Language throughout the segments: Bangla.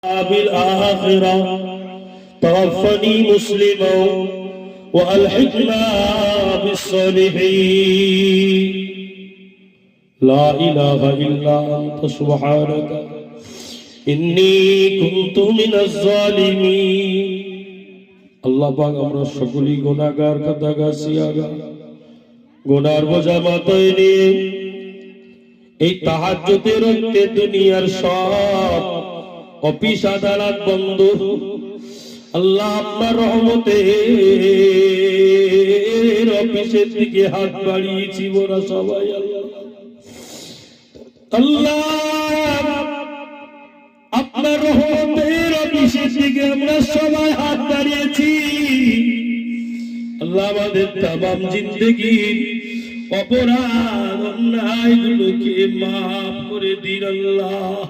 بالآخرة توفني مسلما وألحقنا بالصالحين لا إله إلا أنت سبحانك إني كنت من الظالمين আল্লাহ পাক আমরা সকলেই গুনাহগার খাতাগাছিয়াগা গুনার বোঝা মাথায় নিয়ে এই তাহাজ্জুদের রক্তে দুনিয়ার সব অফিস আদালত বন্ধ আল্লাহ আপনার রহমতের অফিসের দিকে হাত বাড়িয়েছি ওরা সবাই আল্লাহ আপনার রহমতের অফিসের দিকে আমরা সবাই হাত বাড়িয়েছি আল্লাহ আমাদের তামাম জিন্দেগির অপরাধ অন্যায়গুলোকে মাফ করে দিন আল্লাহ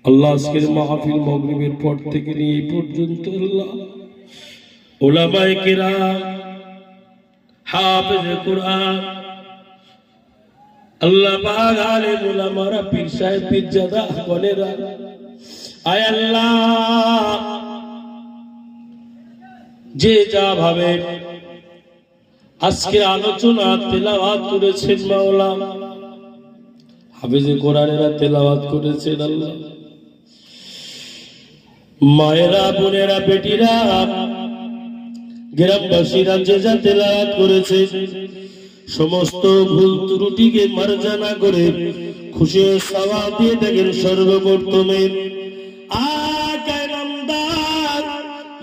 আল্লাহ আজকের মাহফিল মাগরিবের পর থেকে নিয়ে এই পর্যন্ত আল্লাহ উলামায়ে কিরাম হাফেজে কুরআন আল্লাহ পাক আলেম উলামারা পীর সাহেব পীরজাদা গণেরা আয় আল্লাহ যে যা ভাবে আজকে আলোচনা তেলাওয়াত করেছেন মাওলা হাফেজে কোরআনেরা তেলাওয়াত করেছেন আল্লাহ মায়েরা বোনেরা বেটিরা গ্রামবাসীরা যে যা তেলাওয়াত করেছে সমস্ত ভুল ত্রুটিকে মার্জনা করে খুশি ও সওয়াব দিয়ে দেখেন সর্বপ্রথমে আকায়ে নামদার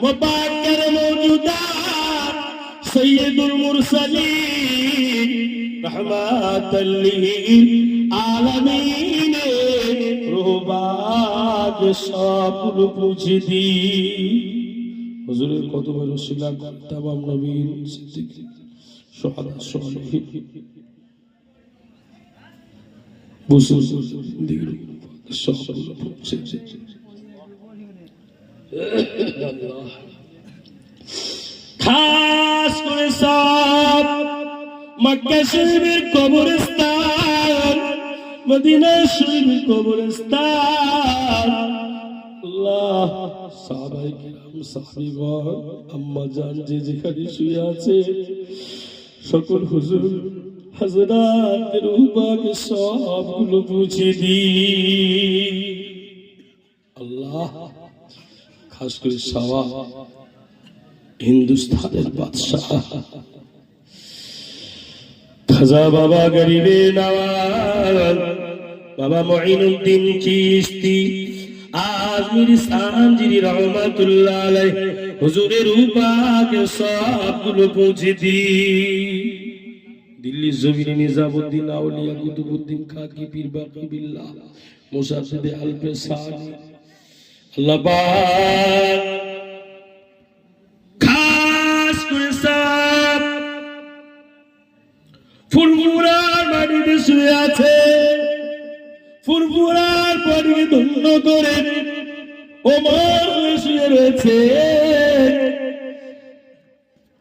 মুবাক্কির মওজুদাত সাইয়্যিদুল মুরসালিন রাহমাতাল লিল আলামিন রুহবাগ সবগুলো পুছে দি হুজুরের কতবার ওসিলা তামাম নবীন সিদ্দিক শুহাদা সালেহীন বুজুর্গ জিন্দেগির সবগুলো পুছে দি আল্লাহ খাস করে সব মক্কা শরীফের কবরস্থান মদিনা শরীফের কবরস্থান আল্লাহ সাহাবায়ে কিরাম সাহাবীগণ আম্মা জান যে যেখানে শুয়ে আছে সকল হুজুর হযরতের রূহবাগে সবগুলো বুঝে দি আল্লাহ খাস করে সাওয়া হিন্দুস্তানের বাদশাহ খাজা বাবা গরিবে নওয়াজ বাবা মুঈনুদ্দিন চিশতি আজমিরি সানজিরি রহমাতুল্লাহ আলাইহি হুজুরের রূপাকে সবগুলো পৌঁছে দি দিল্লি জমিনে নিজামউদ্দিন আউলিয়া কুতুবউদ্দিন খাকি পীর বাকি বিল্লাহ মুসাদ্দিদ আলপে সানি আল্লাহ পাক খাস করে সব ফুরফুরার মাটিতে শুয়ে আছে ফুরফুরার পরিকে ধন্য করে ওমর শুয়ে রয়েছে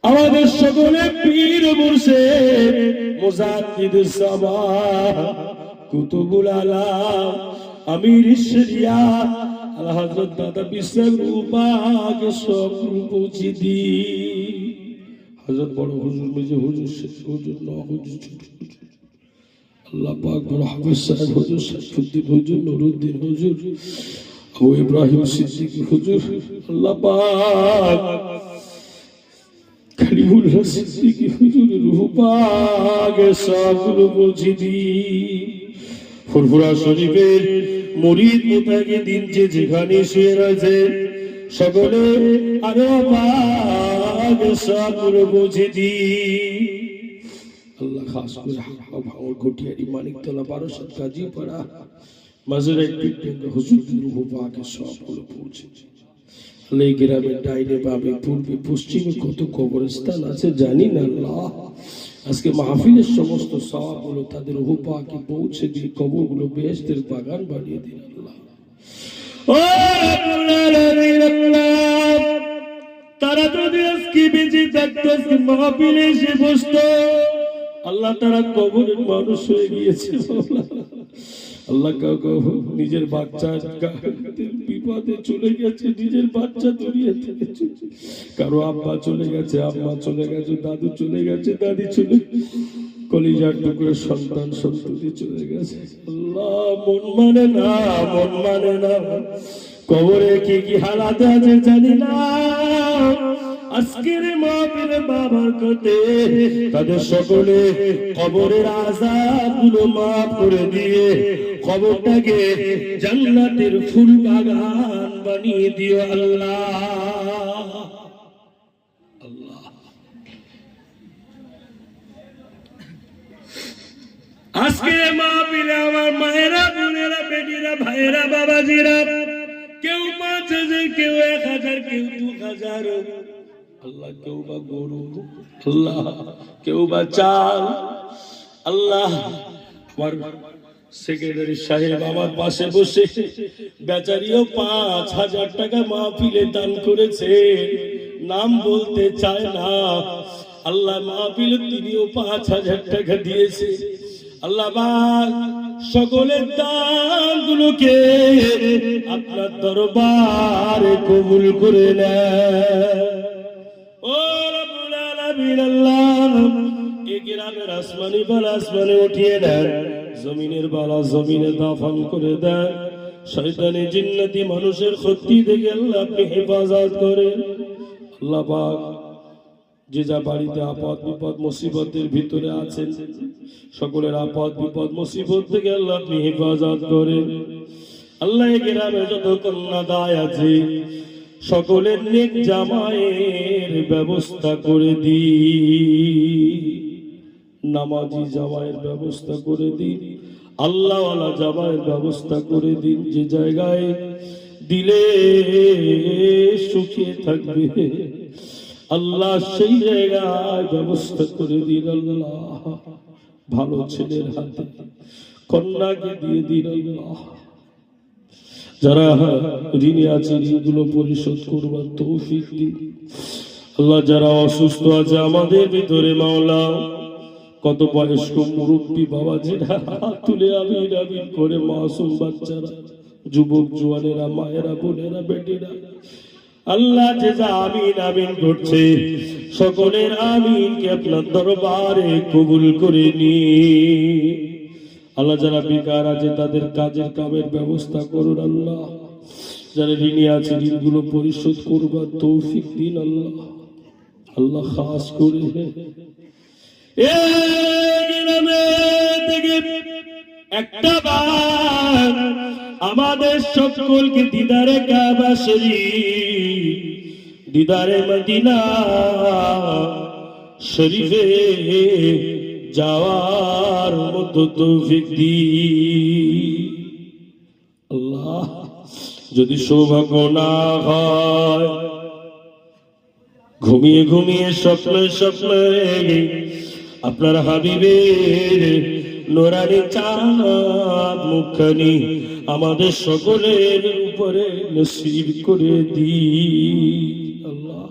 আমাদের সকলে পীর মুর্শিদ মুজাদ্দিদ সামাহ কুতুবুল আলাম আমির শরিয়াত আলা হযরত দাদা বিশ্বর রূপাকে সব পৌঁছে দি হযরত বড় হুজুর মেজে হুজুর শেখ হুজুর না হুজুর ছোট হুজুর আল্লাহ পাক বড় হাফেজ সাহেব হুজুর শাইখুদ্দিন হুজুর নুরুদ্দিন হুজুর আবু ইব্রাহিম সিদ্দিকী হুজুর আল্লাহ পাক খলিলুল্লাহ সিদ্দিকী হুজুর রূহ পাক সবগুলো পৌঁছে দি ফুরফুরা শরীফের মুরিদ মুতাকিদিন যে যেখানে শুয়ে রয়েছে সকলে আরো পাক সবগুলো পৌঁছে দি আল্লাহ খাস করে ভাঙর ঘটিয়ারি মানিকতলা বারোশত কাজীপাড়া মাজারে হুজুরদের রূহ পাক সবগুলো পৌঁছে দি আল্লাহ এই গ্রামের ডাইনে বামে পূর্বে পশ্চিমে কত কবরস্থান আছে জানি না আল্লাহ আজকে মাহফিলের সমস্ত সওয়াবগুলো তাদের রূহ পাকে পৌঁছে দিয়ে কবরগুলো বেহেশতের বাগান বানিয়ে দিন আল্লাহ ও আল্লাহ তারা যদি আজকে বেঁচে থাকতো আজকে মাহফিলে এসে বসতো আল্লাহ তারা কবরের মানুষ হয়ে গিয়েছে আল্লাহ কাউকে নিজের বাচ্চা বিপদে চলে গেছে, নিজের বাচ্চা দুনিয়া থেকে কারো আব্বা চলে গেছে, আম্মা চলে গেছে, দাদু চলে গেছে, দাদি চলে, কলিজার টুকরো সন্তান সন্ততি চলে গেছে। আল্লাহ মন মানে না, মন মানে না। কবরে কি কি হালাতে আছে জানি না। আজকের মাহফিলে বাবার কাছে তাদের সকলে কবরের আযাবগুলো মাফ করে দিয়ে কবরটাকে জান্নাতের ফুল বাগান বানিয়ে দিও আল্লাহ। আল্লাহ আজকে মাহফিলে আমার মায়েরা, বোনেরা, বেটিরা, ভাইয়েরা, বাবাজিরা, কেউ 5,000, কেউ 1,000, কেউ 2,000, আল্লাহ কেউ বা গরু, আল্লাহ কেউ বা চাল। আল্লাহ আমার সেক্রেটারি সাহেব আমার পাশে বসে বেচারিও 5,000 টাকা মাহফিলে দান করেছে, নাম বলতে চায় না। আল্লাহ মাহফিলে তিনিও 5,000 টাকা দিয়েছে। আল্লাহ সকলের দানগুলোকে আপনার দরবারে কবুল করে নেন। ও রব্বুল আলামিন, আল্লাহ এই গ্রামের আসমানি বালা আসমানে উঠিয়ে দেন, জমিনের বালা জমিনে দাফন করে দেন। শয়তানি জিন্নাতি মানুষের ক্ষতি থেকে আল্লাহ আপনি হেফাজত করেন। আল্লাহ পাক যে যা বাড়িতে আপদ বিপদ মুসিবতের ভিতরে আছেন, সকলের আপদ বিপদ মুসিবত থেকে আল্লাহ আপনি হেফাজত করেন। আল্লাহ এই গ্রামে যত কন্যা দায় আছে সকলের নেক জামাইয়ের ব্যবস্থা করে দিন, নামাজি জামাইয়ের ব্যবস্থা করে দিন, আল্লাহওয়ালা জামাইয়ের ব্যবস্থা করে দিন। যে জায়গায় দিলে সুখে থাকবে আল্লাহ সেই জায়গায় ব্যবস্থা করে দিন। আল্লাহ ভালো ছেলের হাতে কন্যাকে দিয়ে দিন। আল্লাহ যারা ঋণী আছে ঋণগুলো পরিশোধ করবার তৌফিক দিন। আল্লাহ যারা অসুস্থ আছে আমাদের ভিতরে মাওলা, কত বয়স্ক মুরব্বী বাবাজিরা হাত তুলে আমিন আমিন করে, মাসুম বাচ্চারা, যুবক জোয়ানেরা, মায়েরা, বোনেরা, বেটিরা, আল্লাহ যে যা আমিন আমিন করছে সকলের আমিনকে আপনার দরবারে কবুল করে নিন। আল্লাহ যারা বেকার আছে তাদের কাজের কামের ব্যবস্থা করুন। আল্লাহ যারা ঋণী আছে ঋণগুলো পরিশোধ করবার তৌফিক দিন। আল্লাহ আল্লাহ খাস করে একটা বার আমাদের সকলকে দিদারে কাবা শরীফ, দিদারে মদিনা শরীফে যাওয়ার মতো তৌফিক দিন। আল্লাহ যদি সৌভাগ্য না হয়, ঘুমিয়ে ঘুমিয়ে স্বপ্নে স্বপ্নে আপনার হাবিবের নোরানি চাঁদ মুখখানি আমাদের সকলের উপরে নসিব করে দিন। আল্লাহ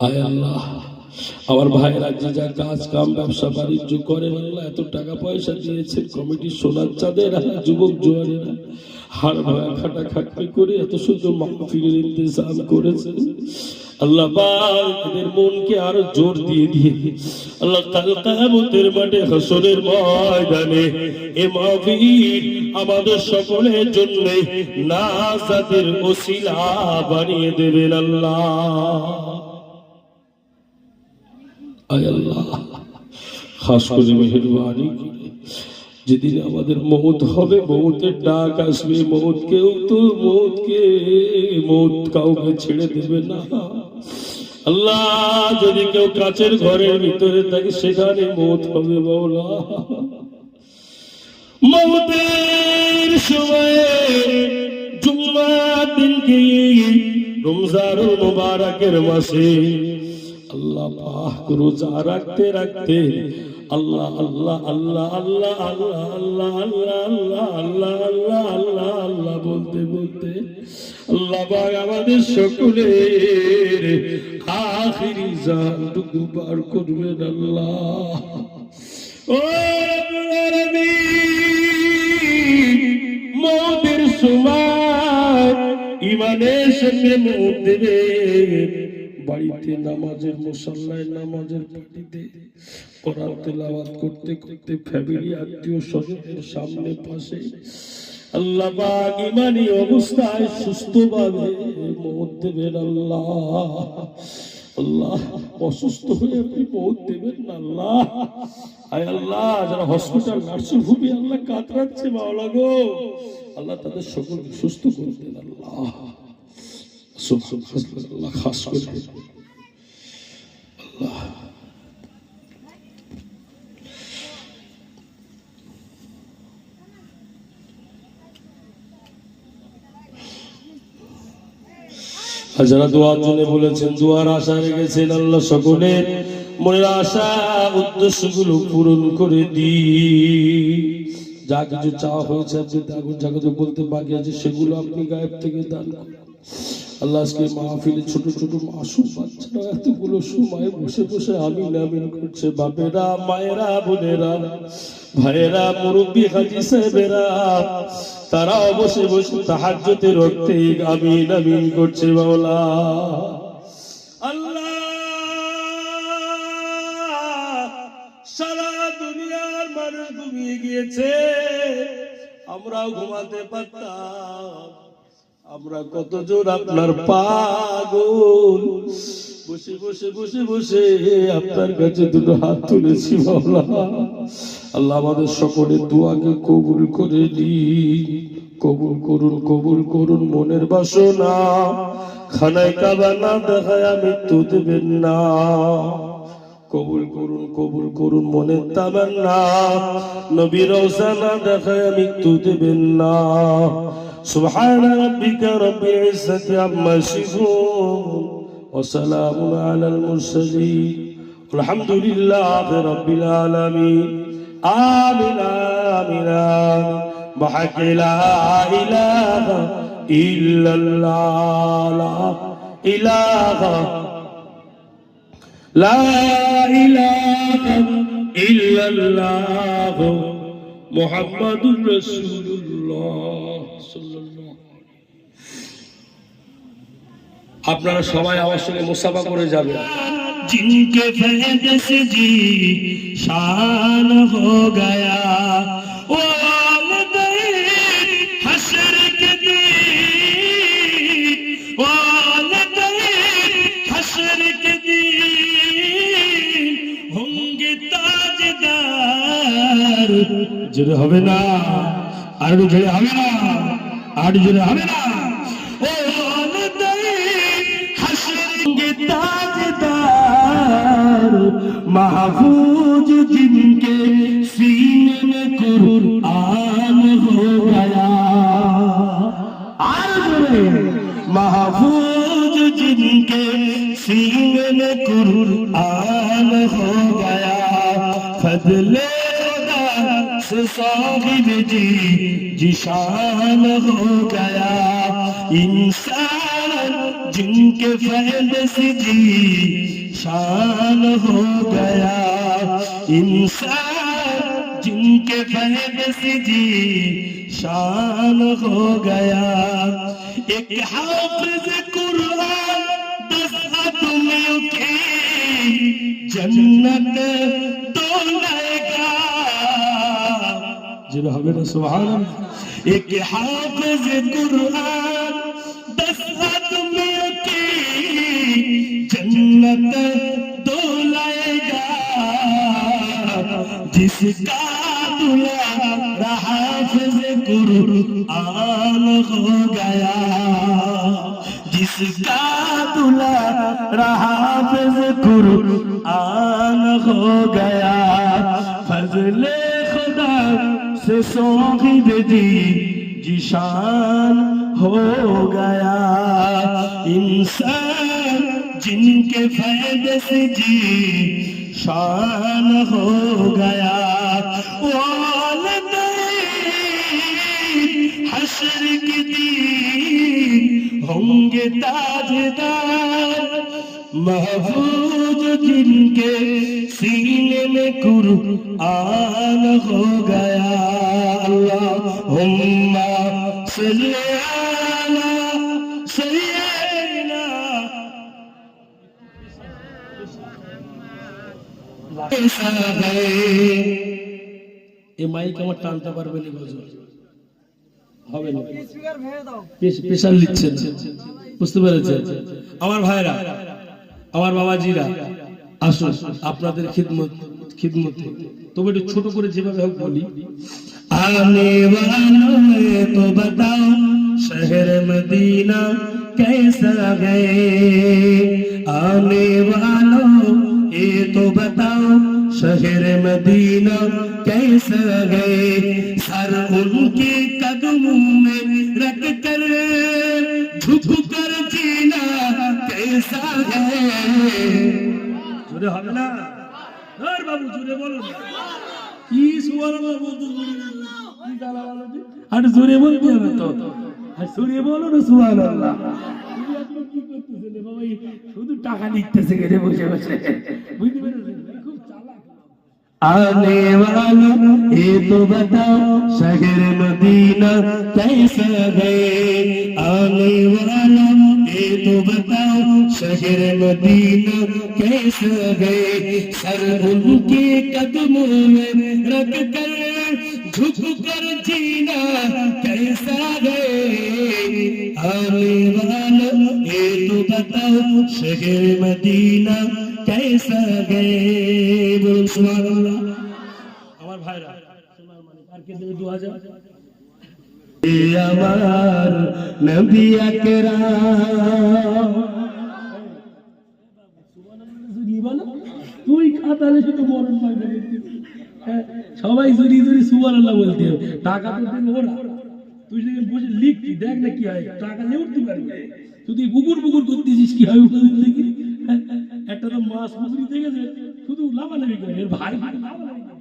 আয় আল্লাহ আমার ভাইয়েরা যে যা কাজ কাম ব্যবসা বাণিজ্য করেন, আল্লাহ এত টাকা পয়সা দিয়েছেন, কমিটির সোনার চাঁদের যুবক জোয়ানেরা হাড় ভাঙা খাটা খাটনি করে এত সুন্দর মাহফিলের ইন্তজাম করেছেন। আল্লাহ পাক এদের মনকে আরো জোর দিয়ে দিয়ে আল্লাহ কাল কিয়ামতের মাঠে হাসরের ময়দানে এই মাহফিল আমাদের সকলের জন্য নাজাতের ওসিলা বানিয়ে দেবেন। আল্লাহ আয় আল্লাহ খাস করে মেহেরবানি করে যেদিন আমাদের মৌত হবে, মৌতের ডাক আসবে, মৌত কাউকে ছেড়ে দেবে না। আল্লাহ যদি কেউ কাচের ঘরের ভিতরে থাকে সেখানে মৌত হবে। মাওলা মৌতের সময় জুম্মার দিনকে রমজানুল মুবারকের মাসে আল্লাহ পাক রোজা রাখতে রাখতে আল্লাহ আল্লাহ আল্লাহ আল্লাহ আল্লাহ আল্লাহ আল্লাহ আল্লাহ আল্লাহ আল্লাহ আল্লাহ আল্লাহ বলতে বলতে আল্লাহ পাক আমাদের সকলের আখিরি জানটুকু পার করবেন। আল্লাহ ও রব্বুল আলামিন মওতের সময় ইমানের সঙ্গে মওত দেবে। বাড়িতে নামাজের মুসল্লায় নামাজের পাটিতে কোরআন তেলাওয়াত করতে করতে ফ্যামিলি আত্মীয় স্বজনের সামনে পাশে আল্লাহ পাক ইমানি অবস্থায় সুস্থভাবে মওত দেবেন। আল্লাহ আল্লাহ অসুস্থ হয়ে আপনি মওত দেবেন না আল্লাহ। আয় আল্লাহ, যারা হসপিটাল নার্সিং হোমে আল্লাহ কাতরাচ্ছে মাওলা গো, আল্লাহ তাদের সকলকে সুস্থ করে দেন আল্লাহ। আল্লাহ খাস করে আল্লাহ যারা দোয়ার জন্য বলেছেন, দোয়ার আশা রেখেছেন, আল্লাহ সকলের মনের আশা উদ্দেশ্যগুলো পূরণ করে দি। যা কিছু চাওয়া হয়েছে আপনি যা কিছু বলতে বাকি আছে সেগুলো আপনি গায়েব থেকে দান করেন আল্লাহ। আজকে মাহফিলে ছোট ছোট মাসুম বাচ্চারা এতগুলো সময় বসে বসে আমিন আমিন করছে। বাপেরা, মায়েরা, বোনেরা, ভাইয়েরা, মুরব্বী হাজী সাহেবেরা, তারা বসে বসে তাহাজ্জুদের রক্তে আমিন আমিন করছে মাওলা। আল্লাহ, সারা দুনিয়ার মানুষ ঘুমিয়ে গিয়েছে, আমরাও ঘুমাতে পারতাম। আমরা কতজন আপনার পাগল, বসে বসে বসে বসে আপনার কাছে দুটো হাত তুলেছি মাওলা। আল্লাহ আমাদের সকলের দোয়াকে কবুল করে দিন, কবুল করুন, কবুল করুন। মনের বাসনা খানায় কাবা না দেখায় মৃত্যু দেবেন না, কবুল করুন, কবুল করুন। মনের তামান্না নবী রওজা না দেখায় মৃত্যু দেবেন না। سبحان ربك رب العزة عما يصفون وسلام على المرسلين والحمد لله رب العالمين آمين آمين بحق لا إله إلا الله لا إله إلا الله محمد رسول الله। আপনারা সবাই আমার সঙ্গে মুসাফা করে যাবেন। जिनके फैज़ से जी शान हो गया वो वालिदैन हश्र के दिन, वालिदैन हश्र के दिन होंगे ताजदार। जुड़े হবে না, আর জুড়ে হবে না, আর জুড়ে হবে না। ও वालिदैन हश्र के ताजदार, महफूज जिनके सीने में कुरान हो गया। महफूज जिनके सीने में कुरान हो गया। फजले खुदा से साहिब जी जिशान हो गया। इंसान जिनके फैज़ से जी शान हो गया। इंसान जिनके फैज़ से जी शान हो गया। एक हाफिज़ कुरान 10 आदमियों की जन्नत तोड़ेगा। जिन्हें हमें सुभान अल्लाह। एक हाफिज़ कुरान 10 आदमियों की जन्नत दोलाएगा। जिसका दुलारा हाफिज़ कुरान हो गया। जिसका दुलारा हाफिज़ कुरान हो गया। फज़ले खुदा से साहिब जी जिशान हो गया। इंसान जिनके फैज़ से जी शान हो गया। वालिदैन हश्र के दिन होंगे ताजदार। महफूज जिनके सीने में कुरान हो गया। अल्लाहुम्मा صل على سيدنا এই মাইক আমার টানতে পারবে না, গজল হবে না, প্রেশার নিচ্ছেন, বুঝতে পেরেছেন? আমার ভাইরা, আমার বাবাজিরা, আসুন আপনাদের খিদমতে তবে একটু ছোট করে যেভাবে হোক বলি। आने वालों तो बताओ शहर मदीना कैसा गए, आने वालों ये तो बताओ शहर मदीना कैसा गए, सर उनके कदमों में रख कर झुक कर जीना कैसा है। जोरे হবে না আর বাবু, জোরে বলো না, কি সুবহানাল্লাহ বলতে কি গালা বলতে, আর জোরে বলতে হবে তো, আর জোরে বলো না সুবহানাল্লাহ। তুমি এখন কি করতেছেন বাবা, শুধু টাকা লিখতেছে গেলে বসে বসে, বুঝতে পেরেছেন? খুব চালাক। आने वालों ये तो बताओ शहर मदीना कैसा गए, आने वालों ये तो बताओ शहर मदीना कैसा गए, सर उनके कदमों में रख कर झुक कर जीना कैसा गए, आने वालों ये तो बताओ शहर मदीना कैसा गए। बोल सुभानाल्लाह। আমার ভাইরা সোনার মানিক, আর কে দেবে 2000? আমার নবী আকরাম, তুই খাতালে শুধু মরণ পাইবে, সবাই জুরি জুরি সুবহানাল্লাহ বলতে হবে, টাকা তো দেবে ওরা, তুই যদি বসে লিখতি দেখ না কি হয়, টাকা নিয়ে উঠতে পারবে, তুই বুকুর বুকুর করতেছিস কি হবে দেখি। একটা তো মাছ পুকুরি দেখেছে শুধু লাফালাফি করে, এর ভাই লাফালাফি করে,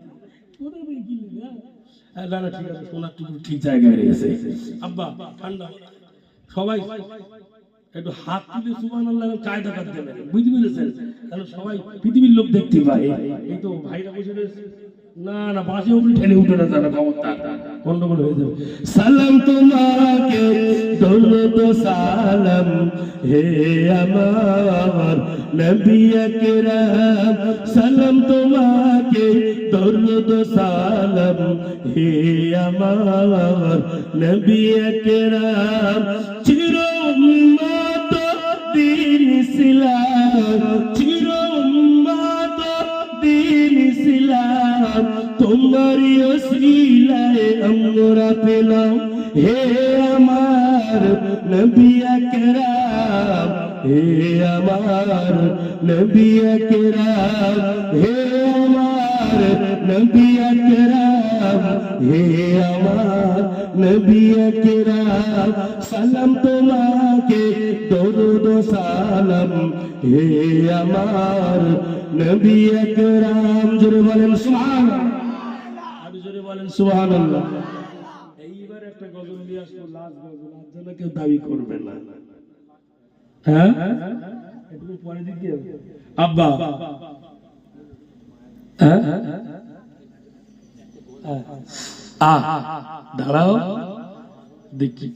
কোথায় ভাই কি নেবে? না না ঠিক আছে, সোনার টুকু ঠিক জায়গায় রয়েছে। আব্বা ঠান্ডা, সবাই একটু হাত তুলে সুবহানাল্লাহ কায়দা করতে পারে, বুঝতে পেরেছেন? তাহলে সবাই পৃথিবীর লোক দেখতে পায়। এই তো ভাইরা বসে রয়েছে, না না বাসে উপরে ঠেলে উঠে না, তারা ক্ষমতা গন্ডগোল হয়ে যাবে। সালাম তোমাকে দৌলত সালাম হে আমার নবী আকরাম, সালাম তোমাকে দৌলত সালাম হে আমার নবী আকরাম, চির উম্মত দ্বীন ইসলাম, চির উম্মত দ্বীন ইসলাম, তোমারি ওসিলায় আমরা পেলাম হে আমার নবী আকরাম, হে আমার নবী আকরাম, হে আমার নবী আকরাম, হে আমার নবী আকরাম, সালাম তোমাকে দরুদ সালাম হে আমার নবী আকরাম। জোরে বলেন সুবহানাল্লাহ, আর জোরে বলেন সুবহানাল্লাহ। এইবার একটা গজল নিয়ে আসবো, লাস্ট গজল, আর যেন কেউ দাবি করবে না, হ্যাঁ একটু পরে দিতে হবে। আব্বা দাঁড়াও দেখি,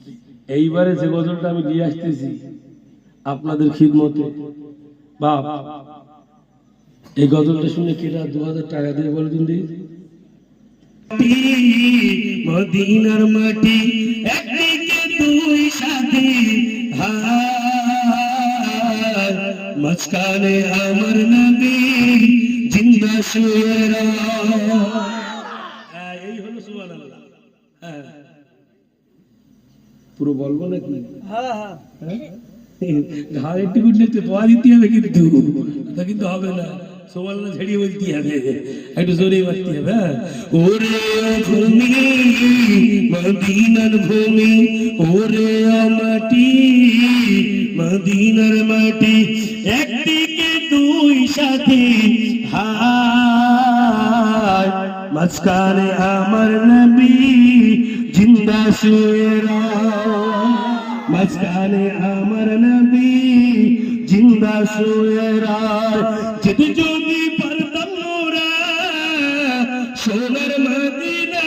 এইবারে যে গজলটা আমি নিয়ে আসতেছি আপনাদের খিদমতে, বাপ এই গজলটা শুনে কেটা 2000 টাকা দিয়ে বলে দিন দিই। মদিনার মাটি একদিকে দুই সাথী, মাঝখানে আমার নবী জিন্দা শুয়ে এই হলো সুবহানাল্লাহ। পুরো বলবো নাকি? ঘাড়ের টিকুট নিতে দোয়া দিতে হবে, কিন্তু তা কিন্তু হবে না, সুবহানাল্লাহ ঝেড়িয়ে বলতে হবে, একটু জোরে মারতে হবে। ওরে ভূমি মদিনার ভূমি, ওরে মাটি মদিনার মাটি, একদিকে দুই সাথী, মাঝখানে আমার নবী জিন্দা শুয়ে, মাঝখানে আমার নবী জিন্দা শুয়ে, যদি যদি পারতাম মোরা সোনার মদিনা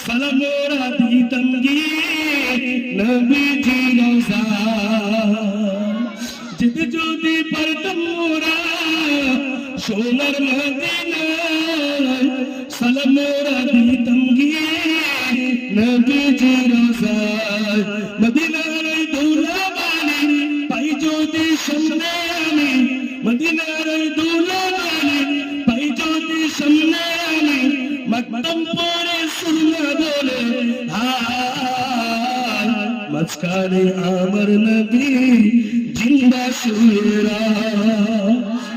সালাম মোরা দিতাম গিয়ে, নবীজি রোজা যেতে যদি পারতাম মোরা সোনার মদিনায় সালাম মোরা দিতাম গিয়ে নবীজি রোজা মদিনার দৌলা বালি পাই যদি সামনে আমি মদিনার দৌলা বালি পাই যদি সামনে আমি মকদম পরে সুন্না বলে মাঝখানে আমার নবী জিন্দা শুয়েরা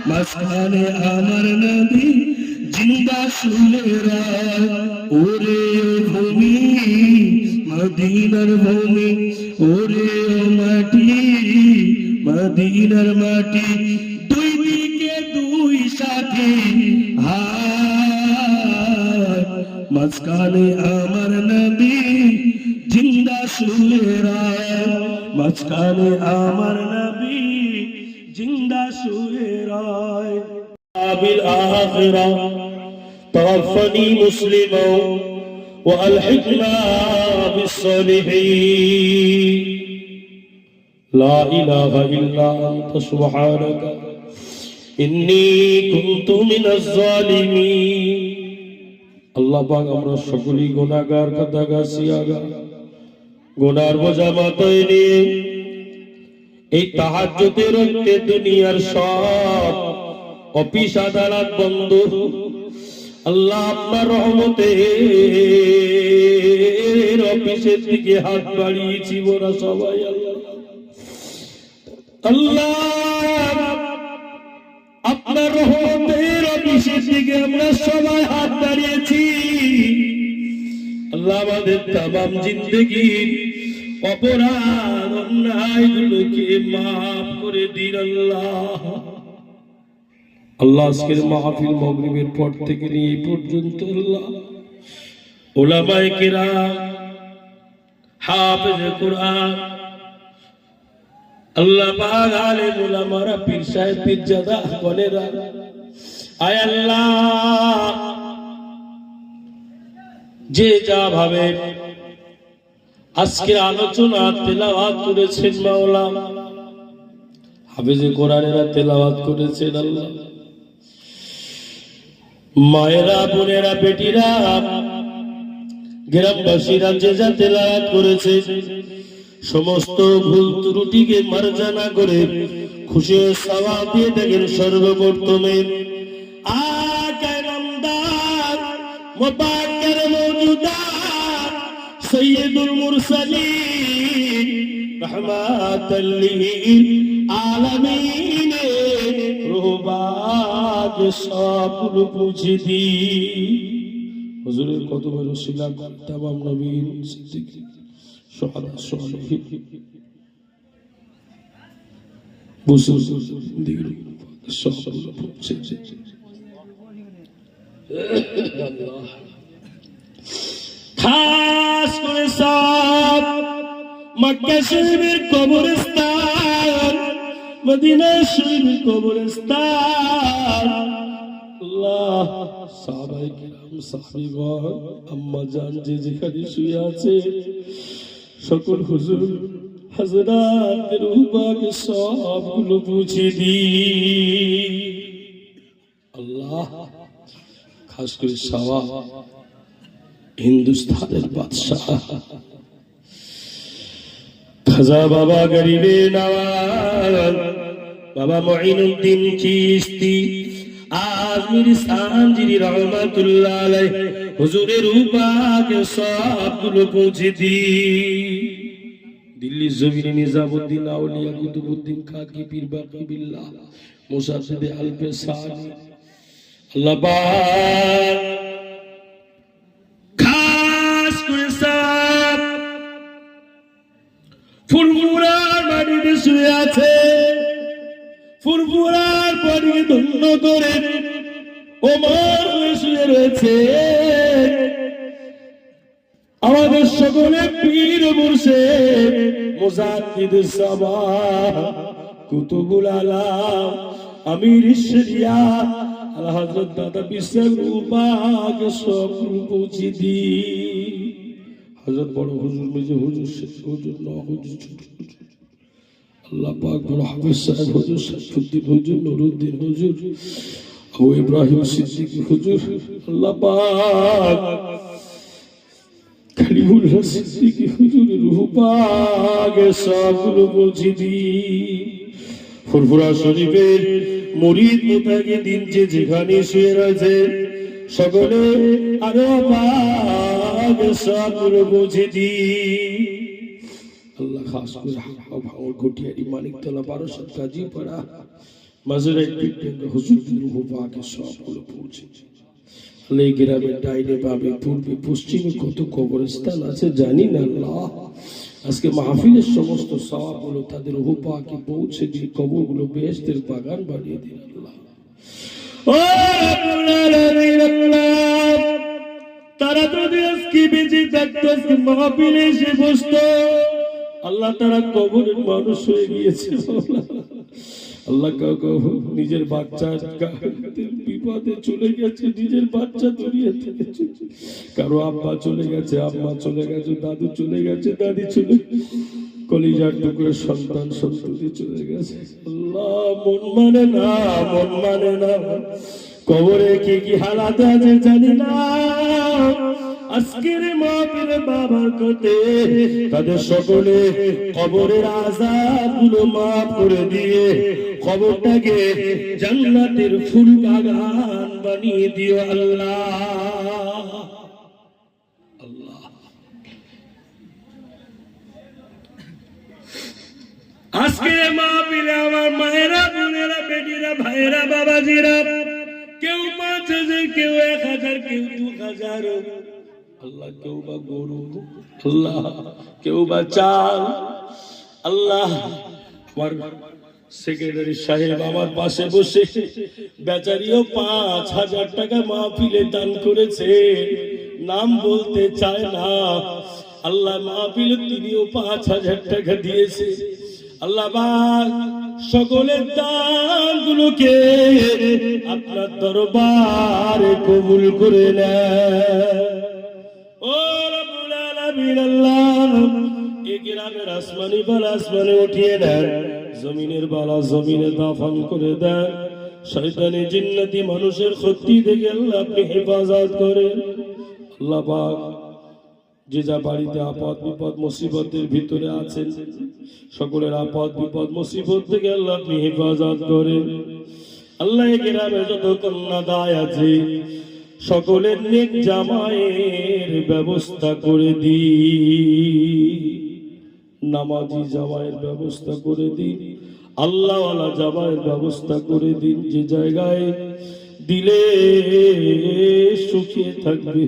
মাঝখানে আমার নবী জিন্দা শুয়েরা ওরে ভূমি মদিনার ভূমি ওরে মাটি মদিনার মাটি দুই দিকে দুই সাথী মাঝখানে আমার নবী জিন্দা শুয়েরা মাঝখানে আমার নবী জিন্দা শুয়েরা بالآخرة توفني مسلما وألحقنا بالصالحين لا إله إلا أنت سبحانك إني كنت من الظالمين আল্লাহ পাক আমরা সকলেই গুনাহগার খাতাগাছিয়াগার গুনার বোঝা মাথায় নিয়ে এই তাহাজ্জুদের রক্তে দুনিয়ার সব অফিস আদালত বন্ধ আল্লাহ আপনার রহমতের অফিসের দিকে হাত বাড়িয়েছি ওরা সবাই আল্লাহ আপনার রহমতের অফিসের দিকে আমরা সবাই হাত বাড়িয়েছি আল্লাহ আমাদের তামাম জিন্দেগির অপরাধ অন্যায়গুলোকে মাফ করে দিন আল্লাহ আল্লাহ আজকের মাহফিল মাগরিবের পর থেকে নিয়ে এই পর্যন্ত আল্লাহ উলামায়ে কিরাম হাফেজ কুরআন আল্লাহ পাক আলেম উলামারা পীর সাহেব পীরজাদা গণেরা আয় আল্লাহ যে যা ভাবে আজকে আলোচনা তেলাওয়াত করেছেন মাওলা হাফেজে কোরআনেরা তেলাওয়াত করেছেন আল্লাহ মায়েরা বোনেরা বেটিরা গ্রামবাসীরা যে যা তেলাওয়াত করেছে সমস্ত ভুল ত্রুটিকে মার্জনা করে খুশি হয়ে সওয়াব দিয়ে দেখেন সর্বপ্রথমে আকা নামদার মুবাক্কির মওজুদাত সাইয়্যিদুল মুরসালিন রাহমাতাল লিল আলামিন রুহবাগ সবগুলো পুছে দি হুজুরের কত বড় শিলা তামাম নবীন সিদ্দিক شهداء الصالحين بوسوس ديرو الصبر খাস করে সব মক্কা শরীফের কবরস্থান মদিনা শরীফের কবরস্থান আল্লাহ সাহাবায়ে কিরাম সাহাবীগণ আম্মা জান যে যেখানে শুয়ে আছে সকল হুজুর হযরতের রূহবাকে সবগুলো বুঝে দি আল্লাহ খাস করে সাওয়া হিন্দুস্তানের বাদশাহ খাজা বাবা গরিবে নওয়াজ বাবা মুঈনুদ্দিন চিশতি আজমির সানজিরি রহমাতুল্লাহ আলাইহি হুজুরের রূহবাকে সবগুলো পৌঁছে দি দিল্লি জমিনে নিজামউদ্দিন আউলিয়া কুতুবউদ্দিন খাকি পীর বাকি বিল্লাহ মুসাদ্দিদ আলপে সানি আল্লাহ পাক খাস করে সব ফুরফুরার মাটিতে শুয়ে আছে ফুরফুরার পরিকে ধন্য করে ওমর শুয়ে রয়েছে আমাদের সকলে পীর মুর্শিদ মুজাদ্দিদ সাবাহ কুতুবুল আলাম আমির শরিয়াত আলা হযরত দাদা বিশ্বরূপাকে সব পৌঁছে দি হযরত বড় হুজুর, মেজে হুজুর, শেখ হুজুর, ন হুজুর, ছোট হুজুর, আল্লাহ পাক বড় হাফেজ সাহেব হুজুর, সাইফুদ্দিন হুজুর, নুরুদ্দিন হুজুর, আবু ইব্রাহিম সিদ্দিকী হুজুর, আল্লাহ পাক কালিমুল্লাহ সিদ্দিকী হুজুরের রূহ পাকে সবগুলো পৌঁছে দি। ফুরফুরা শরীফের মুরিদ মুতাকিদিন যে যেখানে শুয়ে রয়েছে সকলে আরো পাকে সবগুলো পৌঁছে দি। আল্লাহ খাস করে ভাঙর ঘটিয়ারি মানিকতলা 1200 কাজীপাড়া মাজারে হুজুরদের রূহ পাকে সবগুলো পৌঁছে দি। এই গ্রামের ডাইনে বামে পূর্বে পশ্চিমে কত কবরস্থান আছে জানি না আল্লাহ। আজকে মাহফিলের সমস্ত সওয়াবগুলো তাদের রূহ পাকে পৌঁছে দিয়ে কবরগুলো বেহেশতের বাগান বানিয়ে দিন আল্লাহ। ও রব্বুল আলামিন আল্লাহ, তারা যদি আজকে বেঁচে থাকতো আজকে মাহফিলে এসে বসতো আল্লাহ, তারা কবরের মানুষ হয়ে গিয়েছে আল্লাহ। কাউ নিজের বাচ্চা বিপদে চলে গেছে, নিজের বাচ্চা দুনিয়া থেকে, কারো আব্বা চলে গেছে, আম্মা চলে গেছে, দাদু চলে গেছে, দাদি চলে, কলিজার টুকরো সন্তান সন্ততি চলে গেছে আল্লাহ। মন মানে না, মন মানে না, কবরে কি কি হালাত আছে জানি না। আজকের মাহফিলে বাবার কোতে তাদের সকলে কবরের আযাবগুলো মাফ করে দিয়ে কবরটাকে জান্নাতের ফুল বাগান বানিয়ে দিও আল্লাহ। আল্লাহ আজকে মাহফিলে আমার মায়েরা, বোনেরা, বেটিরা, ভাইয়েরা, বাবাজিরা, কেউ 5000, কেউ 1000, কেউ 2000, আল্লাহ কেউ বা গরু, আল্লাহ কেউ বা চাল, আল্লাহ। আমার সেক্রেটারি সাহেব আমার পাশে বসে বেচারিও 5000 টাকা মাহফিলে দান করেছে, নাম বলতে চায় না আল্লাহ। মাহফিলে তিনিও 5000 টাকা দিয়েছে আল্লাহ। সকলের দানগুলোকে আপনার দরবারে কবুল করে নেন ও রব্বুল আলামিন আল্লাহ। এই গ্রামের আসমানি বালা আসমানে উঠিয়ে দেন, জমিনের বালা জমিনে দাফন করে দেন। শয়তানি জিন্নাতি মানুষের ক্ষতি থেকে আল্লাহ আপনি হেফাজত করেন আল্লাহ পাক। যে যা বাড়িতে আপদ বিপদ মুসিবতের ভিতরে আছেন সকলের আপদ বিপদ মুসিবত থেকে আল্লাহ আপনি হেফাজত করেন আল্লাহ। এই গ্রামে যত কন্যা দায় আছে সকলের নেক জামাইয়ের ব্যবস্থা করে দিন, নামাজি জামাইয়ের ব্যবস্থা করে দিন, আল্লাহওয়ালা জামাইয়ের ব্যবস্থা করে দিন। যে জায়গায় দিলে সুখে থাকবে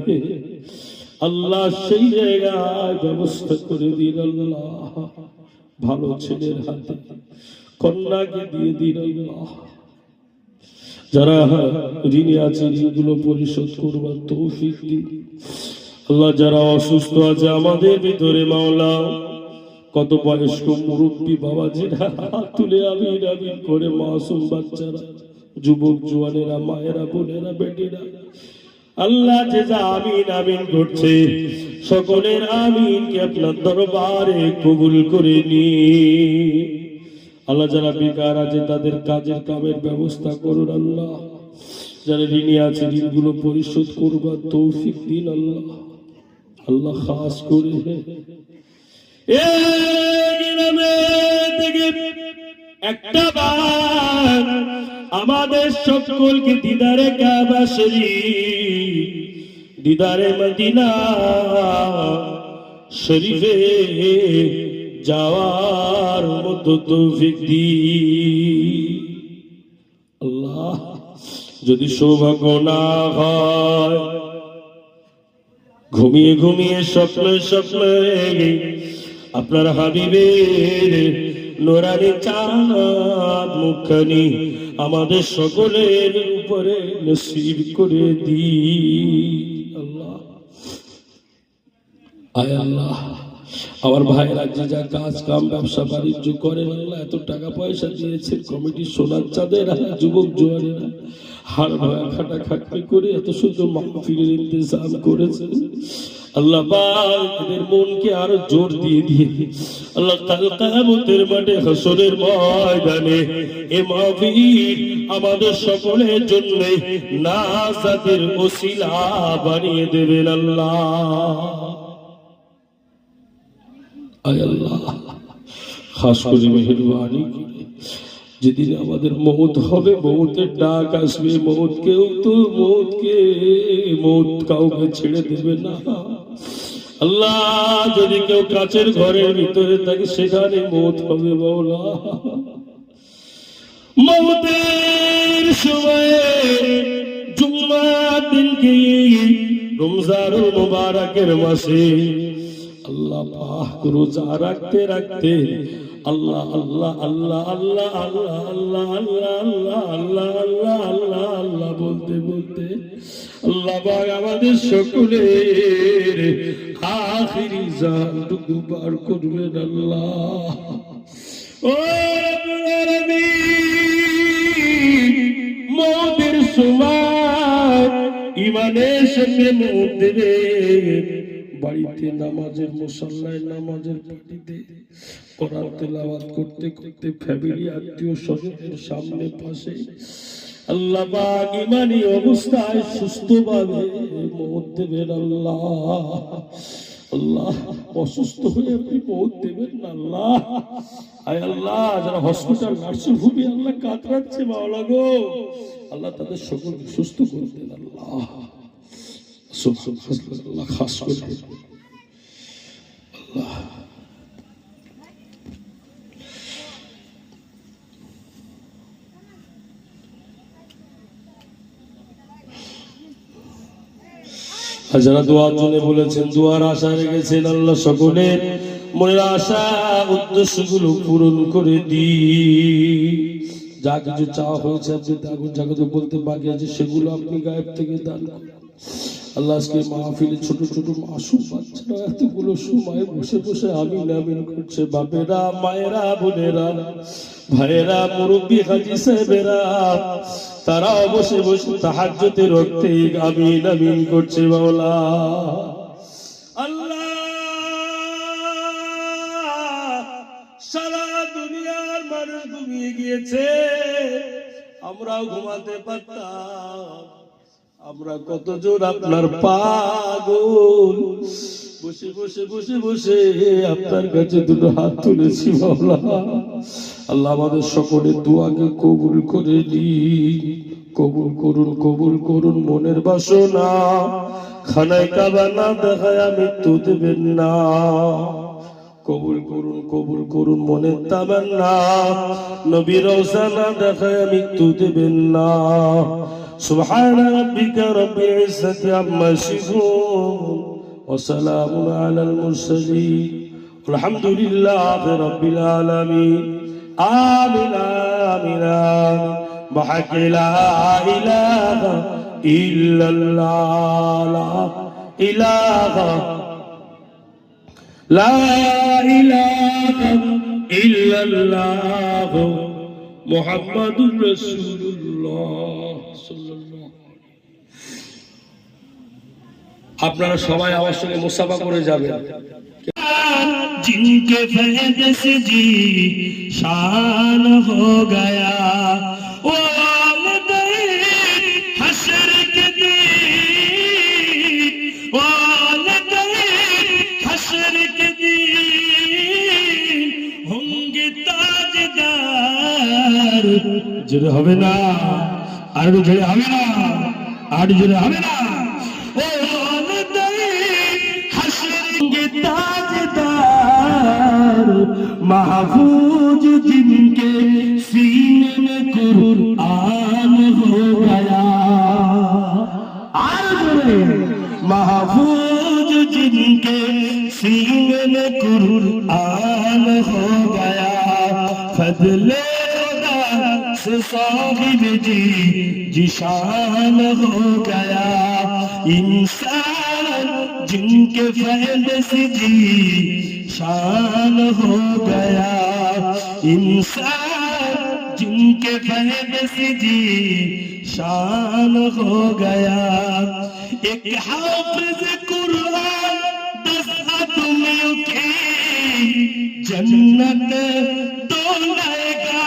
আল্লাহ সেই জায়গায় ব্যবস্থা করে দিন আল্লাহ। ভালো ছেলের হাতে কন্যাকে দিয়ে দিন আল্লাহ। যারা ঋণী আছে ঋণগুলো পরিশোধ করবার তৌফিক দিন আল্লাহ। যারা অসুস্থ আছে আমাদের ভিতরে মাওলা, কত বয়স্ক মুরব্বী বাবাজিরা হাত তুলে আমিন আমিন করে, মাসুম বাচ্চারা, যুবক জওয়ানেরা, মায়েরা, বোনেরা, বেটিরা আল্লাহ যে যা আমিন আমিন করছে সকলের আমিনকে আপনার দরবারে কবুল করে নিন আল্লাহ। যারা বেকার আছে তাদের কাজের কামের ব্যবস্থা করুন আল্লাহ। যারা ঋণী আছে ঋণগুলো পরিশোধ করবার তৌফিক দিন আল্লাহ। আল্লাহ খাস করে একটা বার আমাদের সকলকে দিদারে কাবা শরীফ, দিদারে মদিনা শরীফে যাওয়ার মতো তৌফিক দিন আল্লাহ। যদি সৌভাগ্য না হয় ঘুমিয়ে ঘুমিয়ে স্বপ্নে স্বপ্নে আপনার হাবিবের নোরানি চাঁদ মুখখানি আমাদের সকলের উপরে নসিব করে দি আল্লাহ। আয় আল্লাহ, আমার ভাইরা যে যা কাজ কাম ব্যবসা বাণিজ্য করেন আল্লাহ, এত টাকা পয়সা দিয়েছেন কমিটির সোনার চাঁদেরা, যুবক জোয়ানেরা হাড় ভাঙা খাটাখাটনি করে এত সুন্দর মাহফিলের ইন্তজাম করেছেন আল্লাহ পাক এদের মনকে আরো জোর দিয়ে দিয়ে আল্লাহ কাল কিয়ামতের মাঠে হাসরের ময়দানে এ মাহফিল আমাদের সকলের জন্য নাজাতের ওসিলা বানিয়ে দেবেন আল্লাহ। আয় আল্লাহ, খাস করে মেহেরবানি করে যেদিন আমাদের মৌত হবে, মৌতের ডাক আসবে, মৌত কাউকে ছেড়ে দেবে না আল্লাহ। যদি কেউ কাচের ঘরের ভিতরে থাকে সেখানে মৌত হবে মাওলা। মৌতের সময়ে জুম্মার দিনকে রমজানুল মুবারকের মাসে আল্লাহ পাক রোজা রাখতে রাখতে আল্লাহ আল্লাহ আল্লাহ আল্লাহ আল্লাহ আল্লাহ আল্লাহ আল্লাহ আল্লাহ আল্লাহ আল্লাহ আল্লাহ বলতে বলতে আল্লাহ পাক আমাদের সকলের আখিরি জানটুকু পার করবেন আল্লাহ। ও রব্বুল আলামিন, মওতের সময় ইমানের সঙ্গে মওত দেবে। বাড়িতে নামাজের মুসল্লায় নামাজের পাটিতে কোরআন তেলাওয়াত করতে করতে ফ্যামিলি আত্মীয় স্বজনের সামনে পাশে আল্লাহ পাক ইমানি অবস্থায় সুস্থভাবে মওত দেবেন আল্লাহ। আল্লাহ, অসুস্থ হয়ে আপনি মওত দেবেন না আল্লাহ। আয় আল্লাহ, যারা হসপিটাল নার্সিং হোমে আল্লাহ কাতরাচ্ছে মাওলা গো, আল্লাহ তাদের সকলকে সুস্থ করে দেন আল্লাহ। আল্লাহ খাস করে আল্লাহ যারা দোয়ার জন্য বলেছেন, দোয়ার আশা রেখেছেন, আল্লাহ সকলের মনের আশা উদ্দেশ্যগুলো পূরণ করে দি। যা কিছু চাওয়া হয়েছে আপনি যা কিছু বলতে বাকি আছে সেগুলো আপনি গায়েব থেকে দান করেন আল্লাহ। আজকে মাহফিলে ছোট ছোট মাসুম বাচ্চারা এতগুলো সময় বসে বসে আমিন আমিন করছে। বাপেরা, মায়েরা, বোনেরা, ভাইয়েরা, মুরব্বী হাজী সাহেবেরা, তারাও বসে বসে তাহাজ্জুদের রক্তে আমিন আমিন করছে মাওলা। আল্লাহ, সারা দুনিয়ার মানুষ ঘুমিয়ে গিয়েছে, আমরাও ঘুমাতে পারতাম। আমরা কতজন আপনার পাগল, বসে বসে বসে বসে আপনার কাছে দুটো হাত তুলেছি মাওলা। আল্লাহ, আমাদের সকলের দোয়াকে কবুল করে নিন, কবুল করুন, কবুল করুন। মনের বাসনা খানায় কাবা না দেখায় মৃত্যু দেবেন না, কবুল করুন, কবুল করুন। মনের তামান্না নবী রওজা না দেখায় মৃত্যু দেবেন না। سبحان ربك رب العزة عما يصفون وسلام على المرسلين والحمد لله رب العالمين آمين آمين آمين بحق لا إله إلا الله لا إله إلا الله محمد رسول الله। আপনারা সবাই আমার সঙ্গে মুসাফা করে যাবেন। जिनके फैज़ से जी शान हो गया वो वालिदैन हश्र के दिन, वालिदैन हश्र के दिन होंगे ताजदार। जुड़े হবে না, আর জোরে হবে না, আর জোরে হবে না। ও वालिदैन हश्र के ताजदार, महफूज जिनके सीने में कुरान हो गया। महफूज जिनके सीने में कुरान हो गया। फजले से साहिब जी जिशान हो गया। इंसान जिनके फैज़ से जी शान हो गया। इंसान जिनके फैज़ से जी शान हो गया। एक हाफिज़ कुरान आदमियों की जन्नत डोलाएगा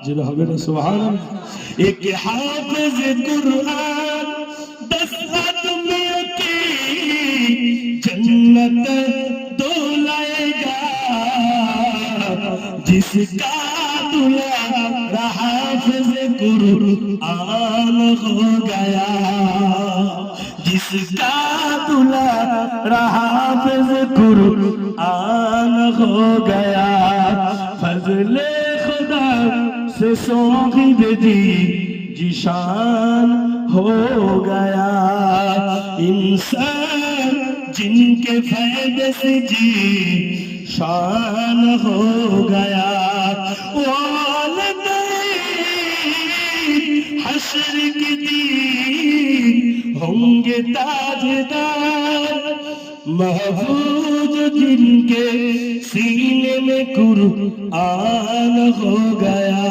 जिन्हें हमें ना सुभान अल्लाह एक हाफिज कुरान 10 आदमियों की जन्नत डोलाएगा जिसका दूल्हा हाफिज कुरान हो गया जिसका दूल्हा हाफिज कुरान हो गया फजले खुदा से सोहिब जी जिशान हो गया इंसान जिनके फायदे से जी शान हो गया हश्र के दिन होंगे ताजदार महफूज जिनके सीने में कुरान हो गया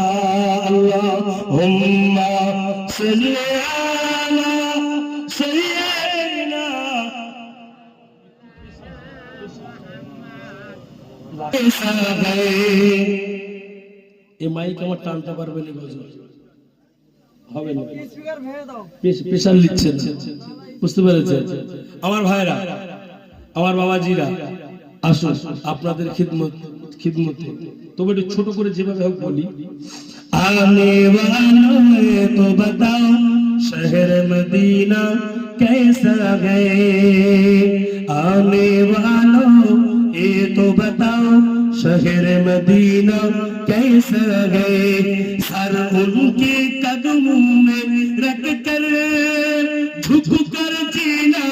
अल्लाहुम्मा सल्ली अला सय्यिदना এই মাইক আমার টানতে পারবে না গজল হবে না প্রেশার নিচ্ছেন বুঝতে পেরেছেন আমার ভাইরা আমার বাবাজিরা আসুন আপনাদের খিদমতে তবে একটু ছোট করে যেভাবে হোক বলি आने वालों तो बताओ शहर मदीना कैसा गए आने वालों ये तो बताओ शहर मदीना कैसा गए सर उनके कदमों में रख कर झुक कर जीना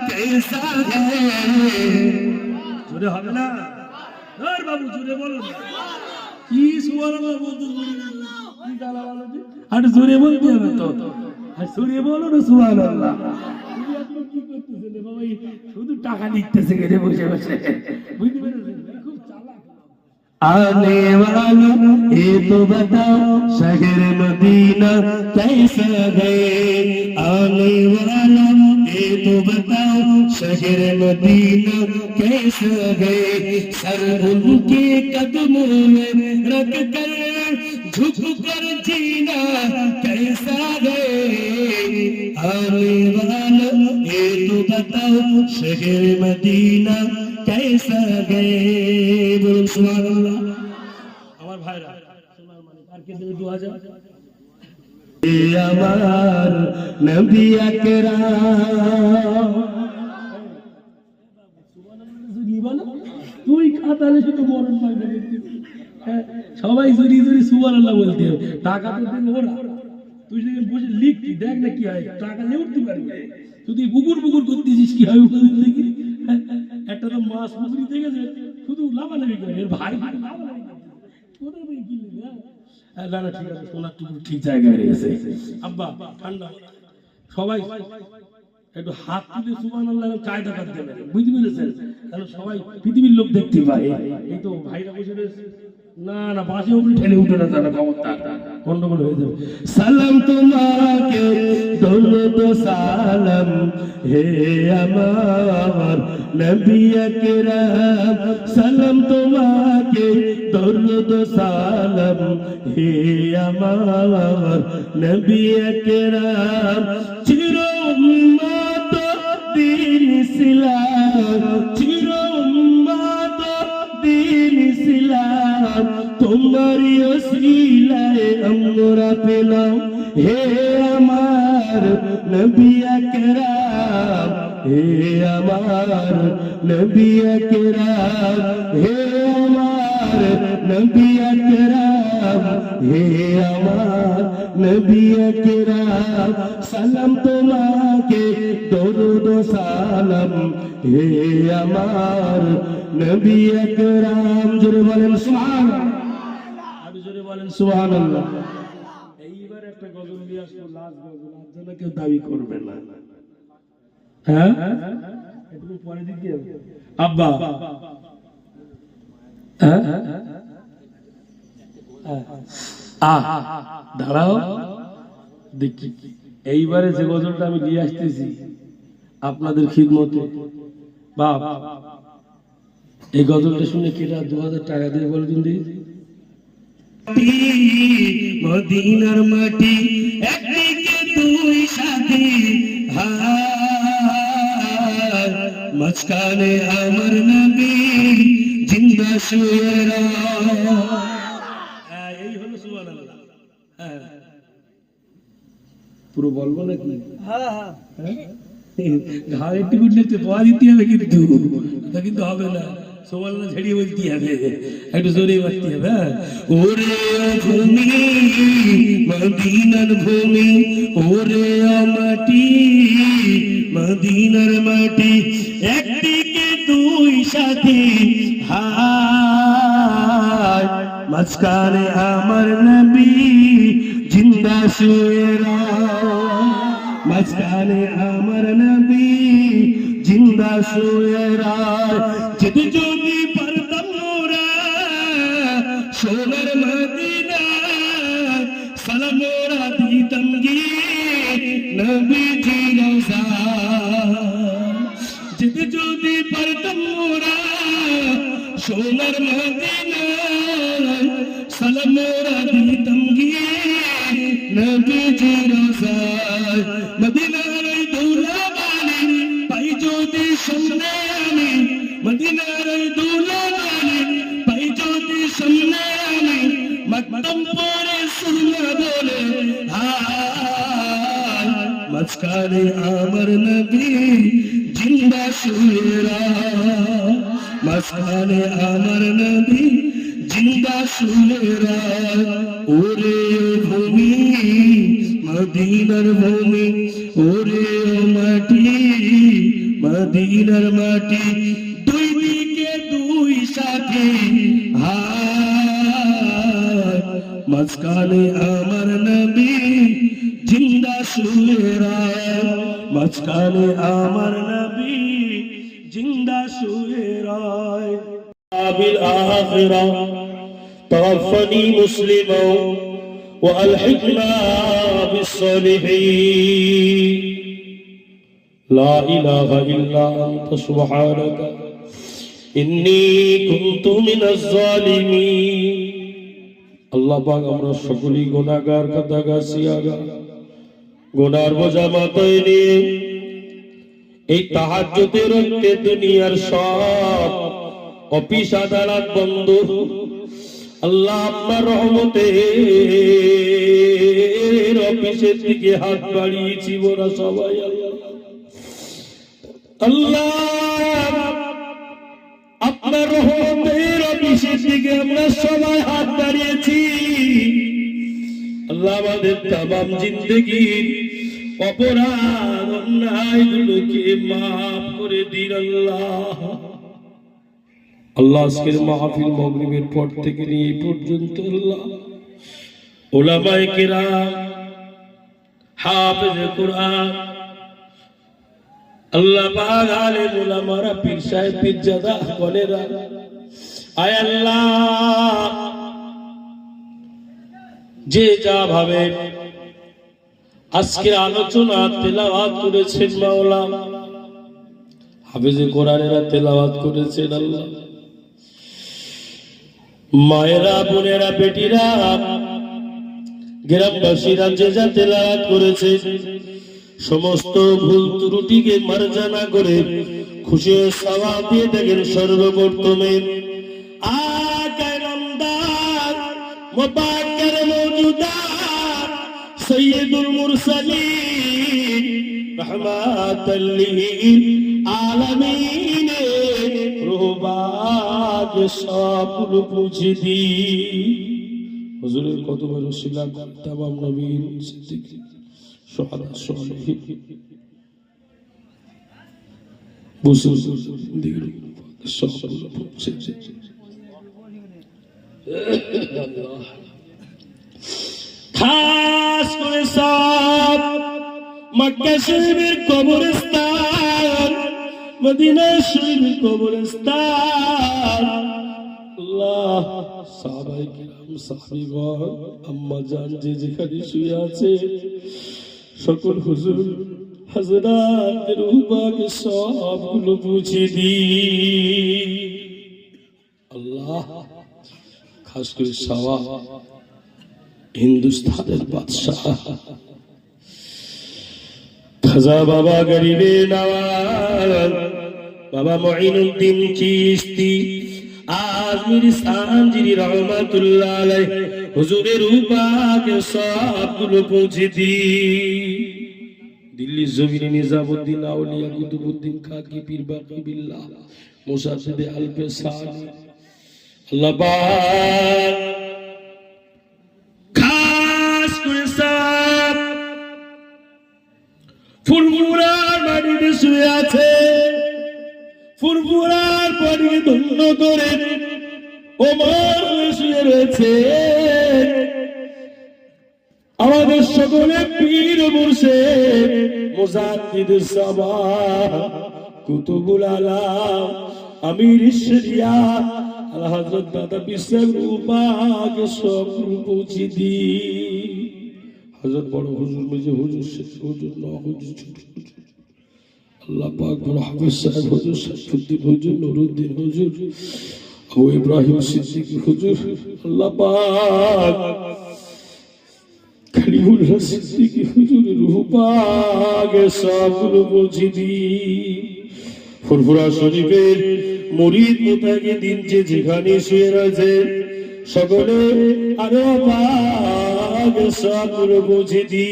कैसा है জোরে হবে না আর বাবু জোরে বলো কি সুবহানাল্লাহ বলতে কি গালা বলতে আর জোরে বলতে হবে তো আর জোরে বলো না সুবহানাল্লাহ তুমি এখন কি করতেছেন বাবা শুধু টাকা নিতেছে গেলে বসে বসে বুঝতে পেরেছেন খুব চালাক आने वालों ये तो बताओ शहर मदीना कैसा गए आने वालों ये तो बताओ शहर मदीना कैसा गए सर उनके कदमों में रख कर झुक कर जीना कैसा गए आने वालों ये तो बताओ शहर मदीना कैसा गए बोल सुभान अल्लाह আমার ভাইরা সোনার মানিক আর কে দেবে 2000 আমার নবী আকরাম তুই খাতালে শুধু মরণ পাইবে সবাই জুরি জুরি সুবহানাল্লাহ বলতে হবে টাকা তো দেন ওরা তুই যদি বসে লিখতি দেখ না কি হয় টাকা নিয়ে উঠতে পারবি তুই বুকুর বুকুর করতেছিস কি হয় বল দেখি একটা তো মাছ পুকুরি দেখেছে শুধু লাভালাভি করে এর ভাই লাভালাভি কোথায় ভাই কি নেবে না না ঠিক আছে সোনার টুকু ঠিক জায়গায় রয়েছে আব্বা ঠান্ডা সবাই একটু হাত তুলে সুবহানাল্লাহ কায়দা করতে হবে বুঝতে পেরেছেন তাহলে সবাই পৃথিবীর লোক দেখতে পায় এই তো ভাইরা বসে রয়েছে না না বাসে উপরে ঠেলে উঠে না জানা ক্ষমতা গন্ডগোল হয়ে যাবে সালাম তোমাকে দরুদ সালাম হে আমার নবী আকরাম সালাম তোমাকে দরুদ সালাম হে আমার নবী আকরাম চির উম্মত দিন ইসলাম চির উম্মত দিন ইসলাম তোমারি ওসিলায় আমরা পেলাম হে আমার নবী আকরাম হে আমার নবী আকরাম হে আমার নবী আকরাম হে আমার নবী আকরাম সালাম তোমাকে দরুদ সালাম হে আমার নবী আকরাম জোরে বলেন সুবহানাল্লাহ আরো জোরে বলেন সুবহানাল্লাহ এইবার একটা গজল নিয়ে আসবো লাস্ট গজল আর যেন কেউ দাবি করবে না হ্যাঁ একটু পরে দিতে হবে আব্বা হ্যাঁ দাঁড়াও দেখি এইবারে যে গজলটা আমি নিয়ে আসতেছি আপনাদের খিদমতে বাপ এই গজলটা শুনে কেটা 2000 টাকা দিয়ে বলছেন দিই মদিনার মাটি একদিকে দুই সাথী হায় মাঝখানে আমার নবী জিন্দা শুয়ে এই হলো সুবহানাল্লাহ। হ্যাঁ পুরো বলবো নাকি? ঘাড়ের টিকুট নিতে পা দিতে হবে, কিন্তু তা কিন্তু হবে না, সোমাল্লা ঝেড়িয়ে বলতে হবে, একটু জোরে বাড়তে হবে। ওরে ভূমি মদিনার ভূমি, ওরে মাটি মদিনার মাটি, একদিকে দুই সাথী হায় মাঝখানে আমার নবী জিন্দা শুয়ে মাঝখানে আমার নবী জিন্দা শুয়ে যদি যদি পারতাম মোরা সোনার মদিনা সালাম মোরা দিতাম গিয়ে নবীজি রওজা যদি যদি পারতাম মোরা সোনার মদিনা সালাম মোরা দিতাম গিয়ে নবীজি রওজা মদিনার দৌলা বালি পাই যদি সামনে আমি মদিনার দৌলা বালি পাই যদি সামনে আমি মকদম পরে সুন্না বলে হায় মাঝখানে আমার নবী জিন্দা শুয়ে মাঝখানে আমার নবী জিন্দা শুয়ে ওরে ভূমি মদিনার ভূমি, ওরে মাটি মদিনার মাটি, দুই দিকে দুই সাথী হায় মাঝখানে আমার নবী জিন্দা শুয়ে মাঝখানে আমার নবী জিন্দা শুয়ে بالآخرة توفني مسلما وألحقنا بالصالحين لا إله إلا أنت سبحانك إني كنت من الظالمين আল্লাহ পাক আমরা সকলেই গুনাহগার খাতাগাছিয়াগার গুনার বোঝা মাথায় নিয়ে এই তাহাজ্জুদের রক্তে দুনিয়ার সব অফিস আদালত বন্ধ আল্লাহ আপনার রহমতের অফিসের দিকে হাত বাড়িয়েছি ওরা সবাই আল্লাহ আপনার রহমতের অফিসের দিকে আমরা সবাই হাত বাড়িয়েছি আল্লাহ আমাদের তামাম জিন্দেগির অপরাধ অন্যায়গুলোকে মাফ করে দিন আল্লাহ আল্লাহ আজকের মাহফিল মাগরিবের পর থেকে নিয়ে এই পর্যন্ত আল্লাহ উলামায়ে কিরাম হাফেজে কুরআন আল্লাহ পাক আলেম উলামারা পীর সাহেব পীরজাদা গণেরা আয় আল্লাহ যে যা ভাবে আজকের আলোচনা তেলাওয়াত করেছেন মাওলা হাফেজে কোরআনেরা তেলাওয়াত করেছেন আল্লাহ মায়েরা বোনেরা বেটিরা গ্রামবাসীরা যে যা তেলাওয়াত করেছে সমস্ত ভুল ত্রুটিকে মার্জনা করে খুশি ও সওয়াব দিয়ে থাকেন সর্বপ্রথমে আকায়ে নামদার মুবাক্কির মওজুদাত সাইয়্যিদুল মুরসালিন রাহমাতাল লিল আলামিন রুহবাগ সব পুছে দি হুজুরের কত বড় শিলা তামাম নবীন সিদ্দিক شهداء الصالحين بوسوس ديرو الصبر খাস করে সব মক্কা শরীফের কবরস্থান মদিনা শরীফের কবরস্থান আল্লাহ সাহাবায়ে কিরাম সাহাবীগণ আম্মা জান যে যেখানে শুয়ে আছে সকল হুজুর হযরত রূপাকে সবগুলো বুঝে দি আল্লাহ। খাস করে সাওয়া হিন্দুস্তানের বাদশাহ খাজা বাবা গরিবে নওয়াজ বাবা মুঈনুদ্দিন চিশতি আজমিরি সানজিরি রহমাতুল্লাহ আলাইহি হুজুরের রূপাকে সবগুলো পৌঁছে দি। দিল্লি জমিনে নিজামুদ্দিন আউলিয়া কুতুবউদ্দিন খাকি পীর বাকি বিল্লাহ মুসাদ্দিদ আলপে সানি আল্লাহ পাক খাস করে সব ফুরফুরার মাটিতে শুয়ে আছে, ফুরফুরার পানিকে ধন্য করে ওমর শুয়ে রয়েছে। আমাদের সকলে পীর মুর্শিদ মুজাদ্দিদ সাবাহ কুতুবুল আলাম আমির শরিয়াত আলা হযরত দাদা বিশ্বর রূপাকে সব পৌঁছে দি। হযরত বড় হুজুর মেজে হুজুর শেখ হুজুর না হুজুর ছোট হুজুর আল্লাহ পাক বড় হাফেজ সাহেব হুজুর শাইখুদ্দিন হুজুর নুরুদ্দিন হুজুর আবু ইব্রাহিম সিদ্দিকী হুজুর আল্লাহ পাক খলিলুল্লাহ সিদ্দিকী হুজুরের রূহ পাকে সবগুলো পৌঁছে দি। ফুরফুরা শরীফের মুরিদ মুতাকিদিন যে যেখানে শুয়ে রয়েছে সকলে আরো পাকে সবগুলো পৌঁছে দি।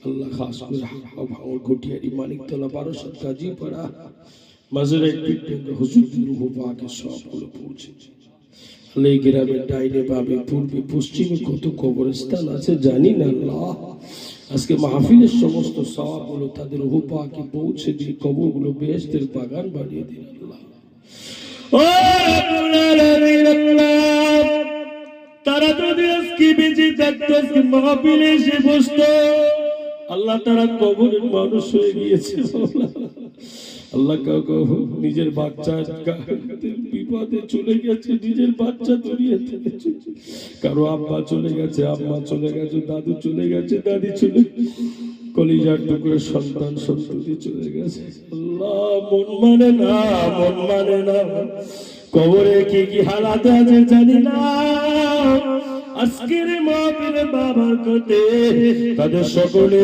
আল্লাহ খাস করে ভাঙর ঘটিয়ারি মানিকতলা 1200 কাজীপাড়া মাজারে হুজুরের রূহ পাকে সবগুলো পৌঁছে দি। এই গ্রামের ডাইনে বামে পূর্বে পশ্চিমে কত কবরস্থান আছে জানি না আল্লাহ। আজকে মাহফিলের সমস্ত সওয়াবগুলো তাদের রূহ পাকে পৌঁছে দিয়ে কবরগুলো বেহেশতের বাগান বানিয়ে দিন আল্লাহ। ও রব্বুল আলামিন আল্লাহ, তারা যদি আজকে বেঁচে থাকতো আজকে মাহফিলে এসে বসতো আল্লাহ, তারা কবরের মানুষ হয়ে গিয়েছে আল্লাহ। কাউকে নিজের বাচ্চা বিপদে চলে গেছে, নিজের বাচ্চা দুনিয়া থেকে কারো আব্বা চলে গেছে, আম্মা চলে গেছে, দাদু চলে গেছে, দাদি চলে কলিজার টুকরে সন্তান সন্ততি চলে গেছে আল্লাহ। মন মানে না, মন মানে না। কবরে কি কি হালাত আছে জানি না। আজকের মাহফিলে বাবার কোতে তাদের সকলে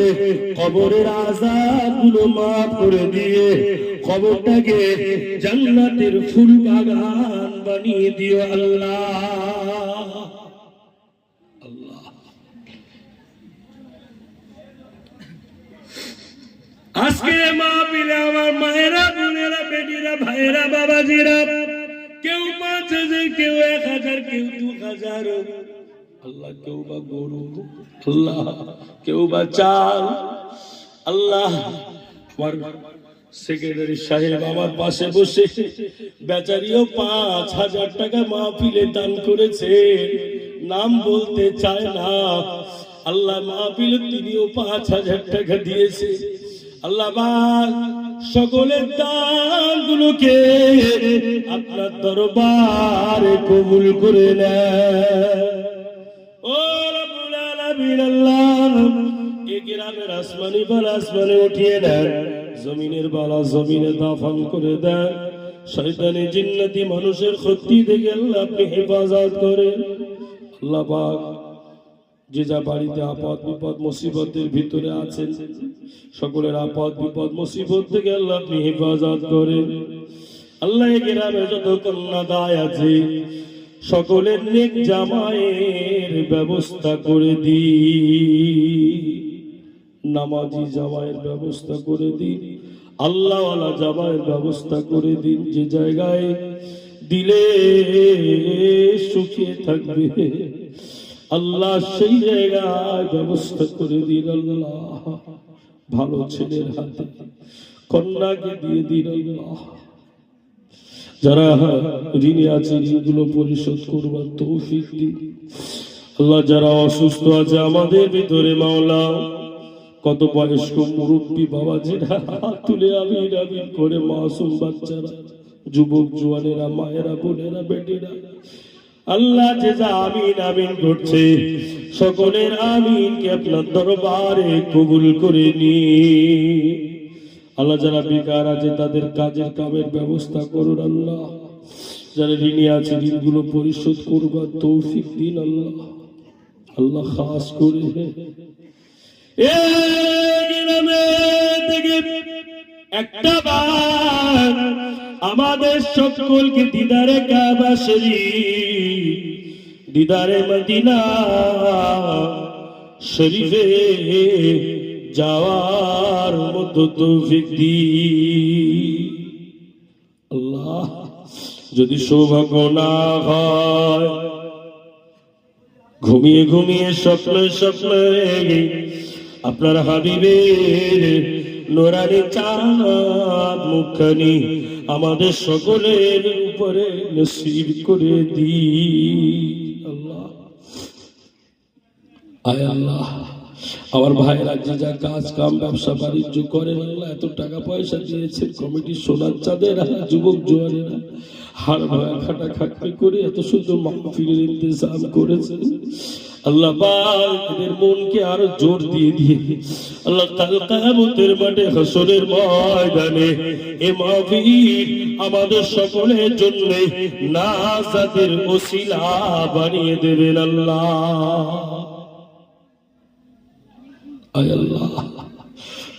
কবরের আযাবগুলো মাফ করে দিয়ে কবরটাকে জান্নাতের ফুল বাগান বানিয়ে দিও আল্লাহ। আল্লাহ আজকে মাহফিলে আমার মায়েরা, বোনেরা, বেটিরা, ভাইরা, বাবাজিরা কেউ 5000, কেউ 1000, কেউ 2000 আল্লাহ, কেউ বা গরু আল্লাহ, কেউ বা চাল আল্লাহ। আমার সেক্রেটারি সাহেব আমার পাশে বসে বেচারিও 5000 টাকা মাহফিলে দান করেছে, নাম বলতে চায় না আল্লাহ। মাহফিলে তিনিও 5000 টাকা দিয়েছে আল্লাহ। সকলের দানগুলোকে আপনার দরবারে কবুল করে নেন ও রব্বুল আলামিন আল্লাহ। এই গ্রামের আসমানি বালা আসমানে উঠিয়ে দেন, জমিনের বালা জমিনে দাফন করে দেন। শয়তানি জিন্নাতি মানুষের ক্ষতি থেকে আল্লাহ আপনি হেফাজত করেন আল্লাহ পাক। যে যা বাড়িতে আপদ বিপদ মুসিবতের ভিতরে আছেন সকলের আপদ বিপদ মুসিবত থেকে আল্লাহ আপনি হেফাজত করেন আল্লাহ। এই গ্রামে যত কন্যা দায় আছে সকলের নেক জামাইয়ের ব্যবস্থা করে দি, নামাজি জামাইয়ের ব্যবস্থা করে দিন, আল্লাহওয়ালা জামাইয়ের ব্যবস্থা করে দিন। যে জায়গায় দিলে সুখে থাকবে আল্লাহ সেই জায়গায় ব্যবস্থা করে দিন আল্লাহ। ভালো ছেলের হাতে কন্যাকে দিয়ে দিন আল্লাহ। যারা ঋণে আছে ঋণগুলো পরিশোধ করবার তৌফিক দিন আল্লাহ। যারা অসুস্থ আছে আমাদের ভিতরে মাওলা, কত বয়স্ক মুরব্বী বাবাজিরা হাত তুলে আমিন আমিন করে, মাসুম বাচ্চারা, যুবক জওয়ানেরা, মায়েরা, বোনেরা, বেটিরা আল্লাহ যে যা আমিন আমিন করছে সকলের আমিনকে আপনার দরবারে কবুল করে নি। আল্লাহ যারা বেকার আছে তাদের কাজের কামের ব্যবস্থা করুন আল্লাহ। যারা ঋণী আছে ঋণগুলো পরিশোধ করবার তৌফিক দিন আল্লাহ। আল্লাহ খাস করে একটা বার আমাদের সকলকে দিদারে কাবা শরীফ, দিদারে মদিনা শরীফে যাওয়ার মতো তৌফিক দিন আল্লাহ। যদি সৌভাগ্য না হয়, ঘুমিয়ে ঘুমিয়ে স্বপ্নে স্বপ্নে আপনার হাবিবের নোরানি চাঁদ মুখখানি আমাদের সকলের উপরে নসিব করে দি আল্লাহ। আয় আল্লাহ, আমার ভাইয়েরা যে যা কাজ কাম ব্যবসা বাণিজ্য করেন আল্লাহ, এত টাকা পয়সা দিয়েছেন কমিটি সোনার চাঁদেরা যুবক জোয়ানেরা হাড় ভাঙা খাটা খাটনি করে এত সুন্দর মাহফিলের ইন্তজাম করেছেন আল্লাহ পাক এদের মনকে আরো জোর দিয়ে দিয়ে আল্লাহ কাল কিয়ামতের মাঠে হাসরের ময়দানে এ মাহফিল আমাদের সকলের জন্য নাজাতের ওসিলা বানিয়ে দেবেন আল্লাহ। আয় আল্লাহ,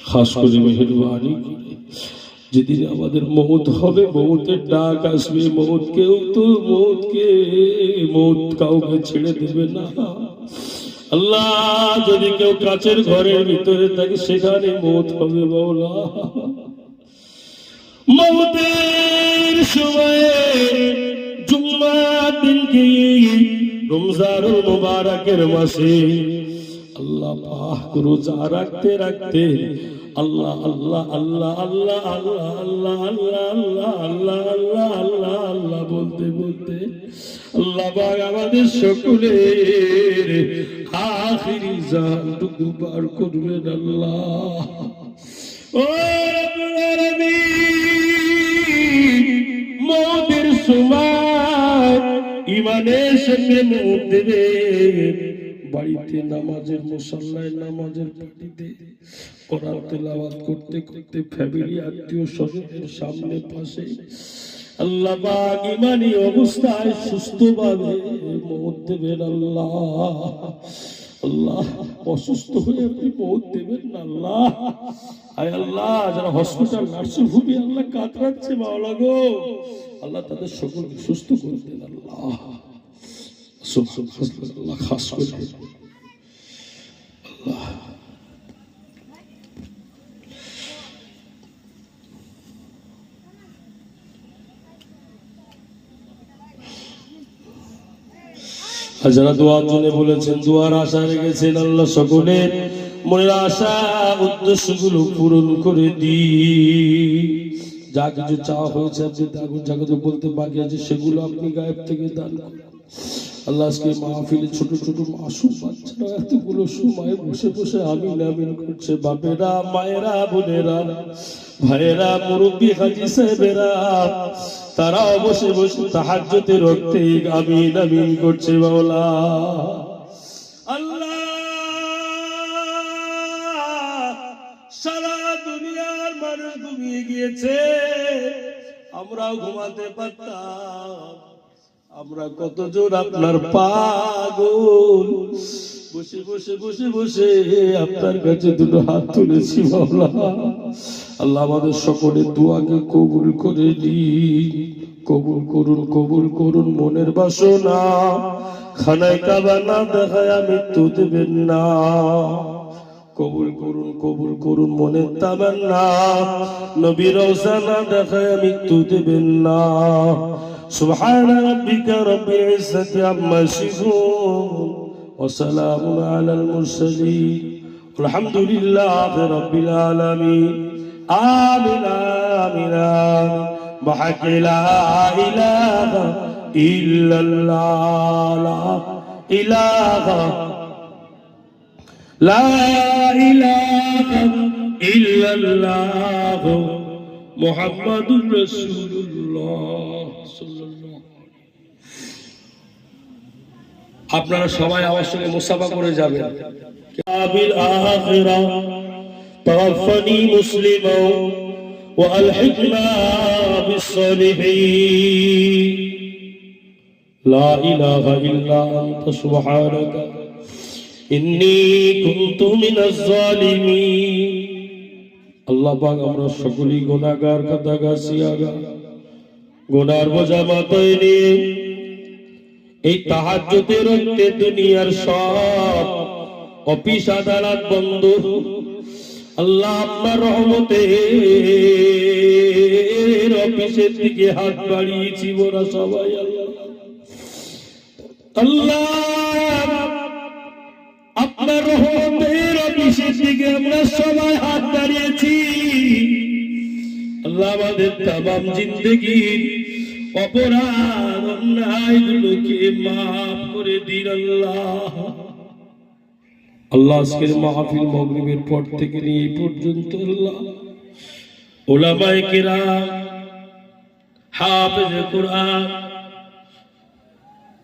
খাস করে মেহেরবানি করে যেদিন আমাদের মৌত হবে, মৌতের ডাক আসবে, মৌত কাউকে ছেড়ে দেবে না আল্লাহ। যদি কেউ কাচের ঘরের ভিতরে থাকে সেখানে মৌত হবে মাওলা। মৌতের সময়ে জুম্মার দিনকে রমজানুল মুবারকের মাসে আল্লাহ পাক রোজা রাখতে রাখতে আল্লাহ আল্লাহ আল্লাহ আল্লাহ আল্লাহ আল্লাহ আল্লাহ আল্লাহ আল্লাহ আল্লাহ আল্লাহ আল্লাহ বলতে বলতে আল্লাহ পাক আমাদের সকলের আখিরি জানটুকু পার করবেন আল্লাহ। ও রব্বুল আলামিন, মওতের সময় ইমানের সঙ্গে মওত দেবে, বাড়িতে নামাজের মুসল্লায় নামাজের পাটিতে কোরআন তেলাওয়াত করতে করতে ফ্যামিলি আত্মীয় স্বজনের সামনে পাশে আল্লাহ পাক ইমানি অবস্থায় সুস্থভাবে মওত দেবেন আল্লাহ। আল্লাহ, অসুস্থ হয়ে আপনি মওত দেবেন না আল্লাহ। আয় আল্লাহ, যারা হসপিটাল নার্সিং হোমে আল্লাহ কাতরাচ্ছে মাওলা গো, আল্লাহ তাদের সকলকে সুস্থ করে দেন আল্লাহ। আল্লাহ খাস করে আল্লাহ যারা দোয়ার জন্য বলেছেন, দোয়ার আশা রেখেছেন আল্লাহ সকলের মনের আশা উদ্দেশ্যগুলো পূরণ করে দি। যা কিছু চাওয়া হয়েছে আপনি যা কিছু বলতে বাকি আছে সেগুলো আপনি গায়েব থেকে দান করেন আল্লাহ। আজকে মাহফিলে ছোট ছোট মাসুম বাচ্চারা এতগুলো সময় বসে বসে আমিন আমিন করছে, বাপেরা মায়েরা বোনেরা ভাইয়েরা মুরব্বী হাজি সাহেবেরা তারাও বসে বসে তাহাজ্জুদের রক্তে আমিন আমিন করছে মাওলা। আল্লাহ, সারা দুনিয়ার মানুষ ঘুমিয়ে গিয়েছে, আমরাও ঘুমাতে পারতাম। আমরা কতজন আপনার পাগল, বসে বসে বসে বসে আপনার কাছে দুটো হাত তুলেছি মাওলা। আল্লাহ, আমাদের সকলের দোয়াকে কবুল করে দিন, কবুল করুন, কবুল করুন। মনের বাসনা খানায় কাবা না দেখায় মৃত্যু দেবেন না, কবুল করুন, কবুল করুন। মনের তামান্না নবী রওজা না দেখায় মৃত্যু দেবেন না। سبحان ربك رب العزة عما يصفون وسلام على المرسلين والحمد لله رب العالمين آمين آمين آمين بحق لا إله إلا الله لا إله إلا الله محمد رسول الله صلى الله عليه وسلم। আপনারা সবাই আমার সঙ্গে মুসাফা করে যাবেন। কাবিল আখিরা তাওয়াফানি মুসলিমা ওয়া আলহিকনা বিসসালিহিন লা ইলাহা ইল্লা আনতা সুবহানাকা ইন্নী কুনতু মিনাজ জালিমিন। আল্লাহ পাক আমরা সকলেই গুনাহগার, খাতাগার, সিয়াগার, গুনার বোঝা মাথায় নিয়ে এই তাহাজ্জুদের রক্তে দুনিয়ার সব অফিস আদালত বন্ধ। আল্লাহ আপনার রহমতের অফিসের দিকে হাত বাড়িয়েছি ওরা সবাই। আল্লাহ আপনার রহমতের অফিসের দিকে আমরা সবাই হাত বাড়িয়েছি। আল্লাহ আমাদের তামাম জিন্দেগির অপরাধ অন্যায়গুলোকে মাফ করে দিন। আল্লাহ আজকের মাহফিল মাগরিবের পর থেকে নিয়ে এই পর্যন্ত আল্লাহ উলামায়ে কেরাম, হাফেজে কোরআন,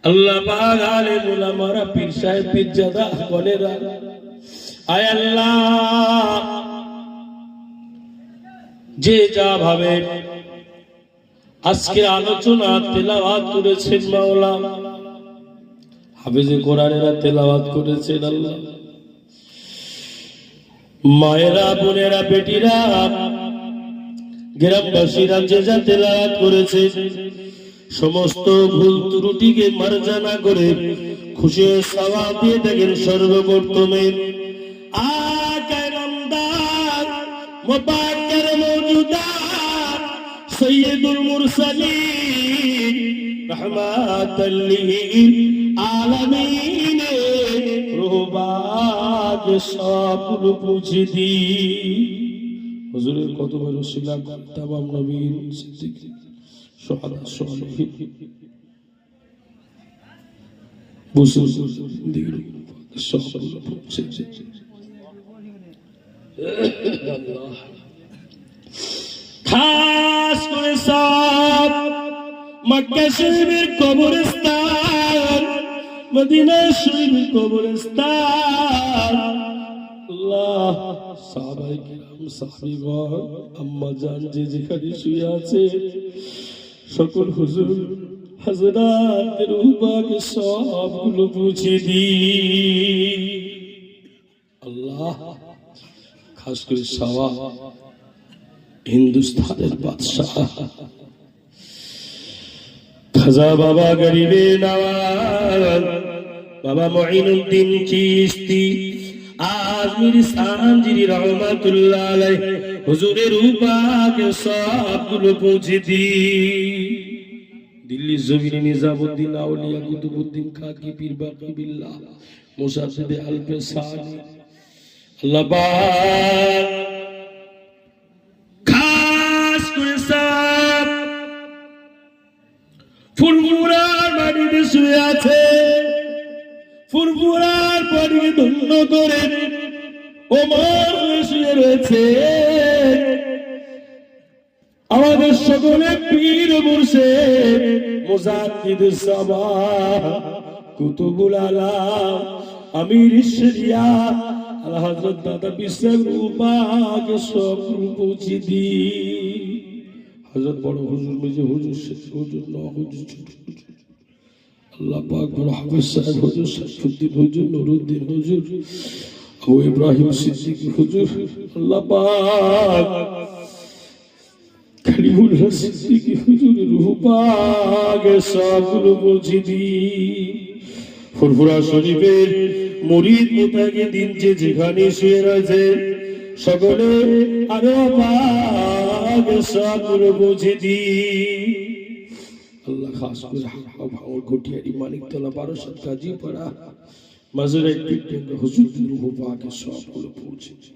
আল্লাহ পাক আলেম উলামারা, পীর সাহেব, পীরজাদা গণেরা, আয় আল্লাহ যে যা ভাবে আজকে আলোচনা তেলাওয়াত করেছেন মাওলা, হাফেজে কোরআনেরা তেলাওয়াত করেছেন আল্লাহ, মায়েরা, বোনেরা, বেটিরা, গ্রামবাসীরা যে যা তেলাওয়াত করেছে সমস্ত ভুল ত্রুটিকে মার্জনা করে খুশি হয়ে সওয়াব দিয়ে থাকেন সর্বপ্রথমে আকায়ে নামদার মুবাক্কির মওজুদাত সৈয়দুল মুরসালিন রাহমাতাল লিল আলামিন রুহবাগ সবগুলো পুছে দি। হুজুরের কদমের ওসিলা তামাম নবীন, সিদ্দিক, শুহাদা, সালেহীন বুজুর্গ দিগর সবগুলো পুছে দি। আল্লাহ খাস করে সব মক্কা শরীফের কবরস্থান, মদিনা শরীফের কবরস্থান, আল্লাহ সাহাবায়ে কিরাম, সাহাবীগণ, আম্মা জান যে যেখানে শুয়ে আছে সকল হুজুর হযরতের রূহকে সবগুলো বুঝিয়ে দি। আল্লাহ খাস করে সওয়াব হিন্দুস্তানের বাদশাহ খাজা বাবা গরিবে নওয়াজ বাবা মুঈনুদ্দিন চিশতি আজমিরি সানজিরি রহমাতুল্লাহ আলাইহি হুজুরের রূপাকে সবগুলো পৌঁছে দি। দিল্লি জমিনে নিজামুদ্দিন আউলিয়া কুতুবউদ্দিন খাকি পীর বাকি বিল্লাহ মুসাদ্দিদ আলফে সানি আল্লাহ পাক খাস করে সব ফুরফুরার মাটিতে শুয়ে আছে, ফুরফুরার মাটিকে ধন্য করে ওমর শুয়ে রয়েছে। আমাদের সকলে পীর মুর্শিদ মুজাদ্দিদ সাবাহ কুতুবুল আলাম আমির শরিয়াত আলা হযরত দাদা বিশ্বর রূপাকে সব পৌঁছে দি। হযরত বড় হুজুর, মেজে হুজুর, শেখ হুজুর, ন হুজুর, ছোট হুজুর, আল্লাহ পাক বড় হাফেজ সাহেব হুজুর, সাইফুদ্দিন হুজুর, নুরুদ্দিন হুজুর, আবু ইব্রাহিম সিদ্দিকী হুজুর, আল্লাহ পাক খলিলুল্লাহ সিদ্দিকী হুজুরের রূহ পাক সবগুলো পৌঁছে দি। ফুরফুরা শরীফের মুরিদ মুতাকিদিন যে যেখানে শুয়ে রয়েছে সকলে আরো পাক সবগুলো পৌঁছে দি। আল্লাহ খাস করে ভাঙর ঘটিয়ারি মানিকতলা 12 কাজীপাড়া মাজারে হুজুরের রূহ পাক সবগুলো পৌঁছে দি।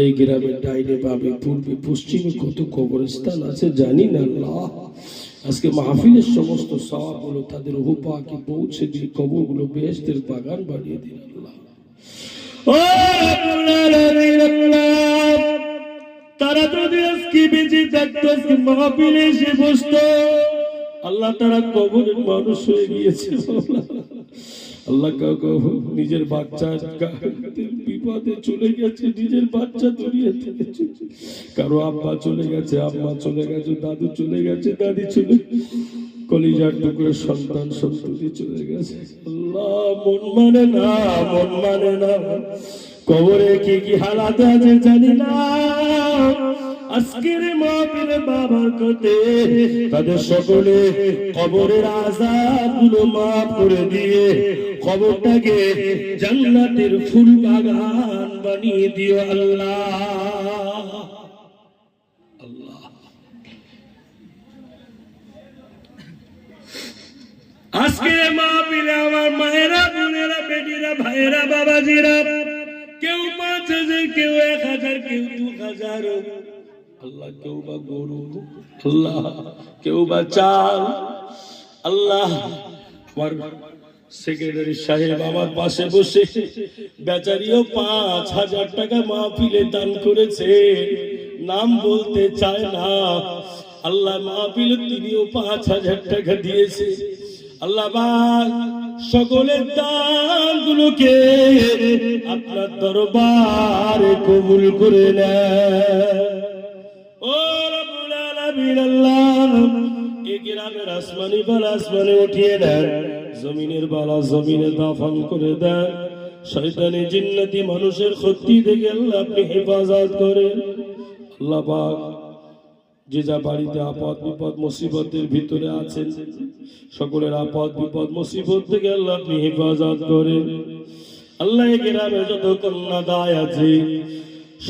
এই গ্রামের ডাইনে বামে পূর্বে পশ্চিমে কত কবরস্থান আছে জানি না। আল্লাহ আজকে মাহফিলের সমস্ত সওয়াবগুলো তাদের রূহ পাকে পৌঁছে দিয়ে কবরগুলো বেহেশতের বাগান বানিয়ে দিন। আল্লাহ ও আল্লাহ, তারা যদি আজকে বেঁচে থাকতো, আজকে মাহফিলে এসে বসতো, আল্লাহ তারা কবরের মানুষ হয়ে গিয়েছে। আল্লাহ কাউ নিজের বাচ্চা বিপদে চলে গেছে, নিজের বাচ্চা দুনিয়া থেকে কারো আব্বা চলে গেছে, আম্মা চলে গেছে, দাদু চলে গেছে, দাদি চলে, কলিজার টুকরো সন্তান সন্ততি চলে গেছে। আল্লাহ মন মানে না, মন মানে না। কবরে কি কি হালাত আছে জানি না। আজকের মাহফিলে বাবার কোতে তাদের সকলে কবরের আযাবগুলো মাফ করে দিয়ে কবরটাকে জান্নাতের ফুল বাগান বানিয়ে দিও আল্লাহ। আল্লাহ আজকে মাহফিলে আমার মায়েরা, বোনেরা, বেটিরা, ভাইয়েরা, বাবাজিরা, কেউ ৫,০০০, কেউ ১,০০০, কেউ ২,০০০, আল্লাহ কেউ বা গরু, আল্লাহ কেউ বা চাল। আল্লাহ আমার সেক্রেটারি সাহেব আমার পাশে বসে বেচারিও ৫,০০০ টাকা মাহফিলে দান করেছে, নাম বলতে চায় না। আল্লাহ মাহফিলে তিনিও ৫,০০০ টাকা দিয়েছে। আল্লাহ সকলের দানগুলোকে আপনার দরবারে কবুল করে নেন। ও রব্বুল আলামিন, আল্লাহ এই গ্রামের আসমানি বালা আসমানে উঠিয়ে দেন, জমিনের বালা জমিনে দাফন করে দেন। শয়তানি জিন্নাতি মানুষের ক্ষতি থেকে আল্লাহ আপনি হেফাজত করেন। আল্লাহ পাক যে যা বাড়িতে আপদ বিপদ মুসিবতের ভিতরে আছেন, সকলের আপদ বিপদ মুসিবত থেকে আল্লাহ আপনি হেফাজত করেন। আল্লাহ এই গ্রামে যত কন্যা দায় আছে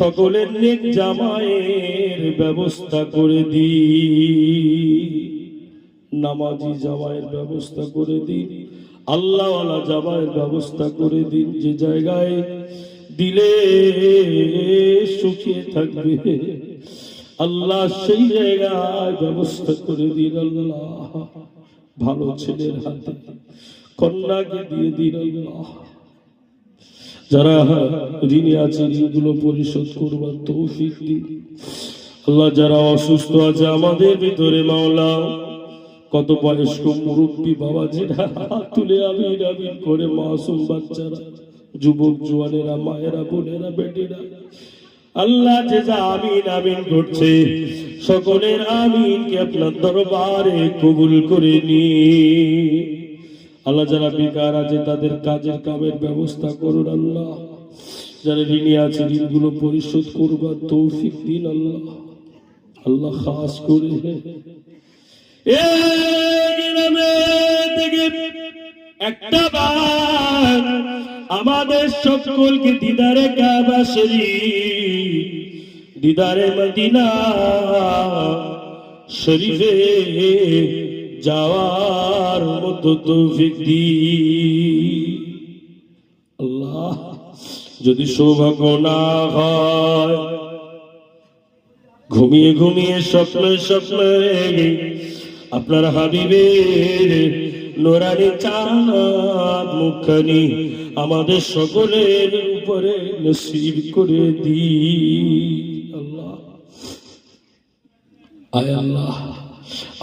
সকলের নেক জামাইয়ের ব্যবস্থা করে দিন, নামাজি জামাইয়ের ব্যবস্থা করে দিন, আল্লাহওয়ালা জামাইয়ের ব্যবস্থা করে দিন। যে জায়গায় দিলে সুখে থাকবে আল্লাহ সেই জায়গায় ব্যবস্থা করে দিন। আল্লাহ ভালো ছেলের হাতে কন্যাকে দিয়ে দিন। আল্লাহ যারা ঋণী আছে ঋণগুলো পরিশোধ করবার তৌফিক দিন। আল্লাহ যারা অসুস্থ আছে আমাদের ভিতরে মাওলা, কত বয়স্ক মুরব্বী বাবাজিরা হাত তুলে আমিন আমিন করে, মাসুম বাচ্চারা, যুবক জোয়ানেরা, মায়েরা, বোনেরা, বেটিরা, আল্লাহ যে যা আমিন আমিন করছে সকলের আমিনকে আপনার দরবারে কবুল করে নিন। আল্লাহ যারা বেকার আছে তাদের কাজের কামের ব্যবস্থা করুন। আল্লাহ যারা ঋণী আছে ঋণগুলো পরিশোধ করবার তৌফিক দিন। আল্লাহ আল্লাহ খাস করে একটা বার আমাদের সকলকে দিদারে কাবা শরীফ, দিদারে মদিনা শরীফে যাওয়ার মতো তৌফিক দিন। আল্লাহ যদি সৌভাগ্য না হয়, ঘুমিয়ে ঘুমিয়ে স্বপ্নে স্বপ্নে আপনার হাবিবের নোরানি চাঁদ মুখখানি আমাদের সকলের উপরে নসিব করে দিন। আল্লাহ আয় আল্লাহ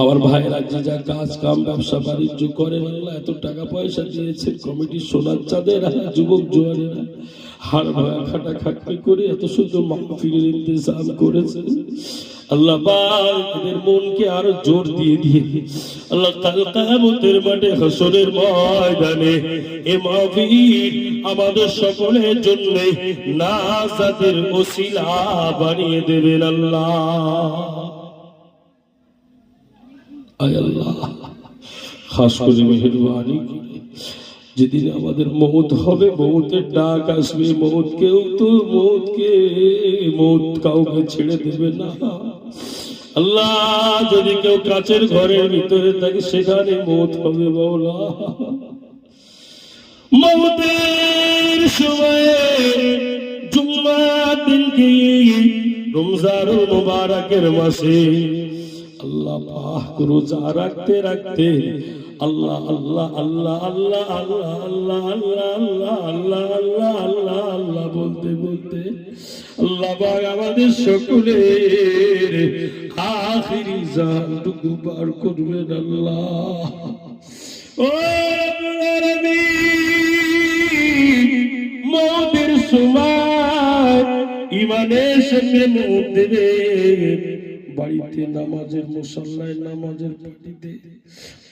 আমার ভাইয়েরা যে যা কাজ কাম ব্যবসা বাণিজ্য করেন, আল্লাহ এত টাকা পয়সা দিয়েছেন, কমিটির সোনার চাঁদের যুবক জোয়ানেরা হাড় ভাঙা খাটা খাটনি করে এত সুন্দর মাহফিলের ইন্তজাম করেছেন। আল্লাহ পাক এদের মনকে আরো জোর দিয়ে দিয়ে আল্লাহ কাল কিয়ামতের মাঠে হাসরের ময়দানে এই মাহফিল আমাদের সকলের জন্য নাজাতের ওসিলা বানিয়ে দেবেন। আল্লাহ আয় আল্লাহ খাস করে মেহেরবানি করে যেদিন আমাদের মৌত হবে, মৌতের ডাক আসবে, মৌত কাউকে ছেড়ে দেবে না। আল্লাহ যদি কেউ কাচের ঘরের ভিতরে থাকে সেখানে মৌত হবে। মাওলা মৌতের সময়ে জুম্মার দিনকে রমজানুল মুবারকের মাসে আল্লাহ পাক রোজা রাখতে রাখতে আল্লাহ আল্লাহ আল্লাহ আল্লাহ আল্লাহ আল্লাহ আল্লাহ আল্লাহ আল্লাহ আল্লাহ আল্লাহ বলতে বলতে আল্লাহ পাক আমাদের সকলের আখিরি জানটুকু পার করবেন। আল্লাহ ও রব্বুল আলামিন ইমানের সঙ্গে মুখ দেবে বাড়িতে নামাজের মুসল্লায় নামাজের পাটিতে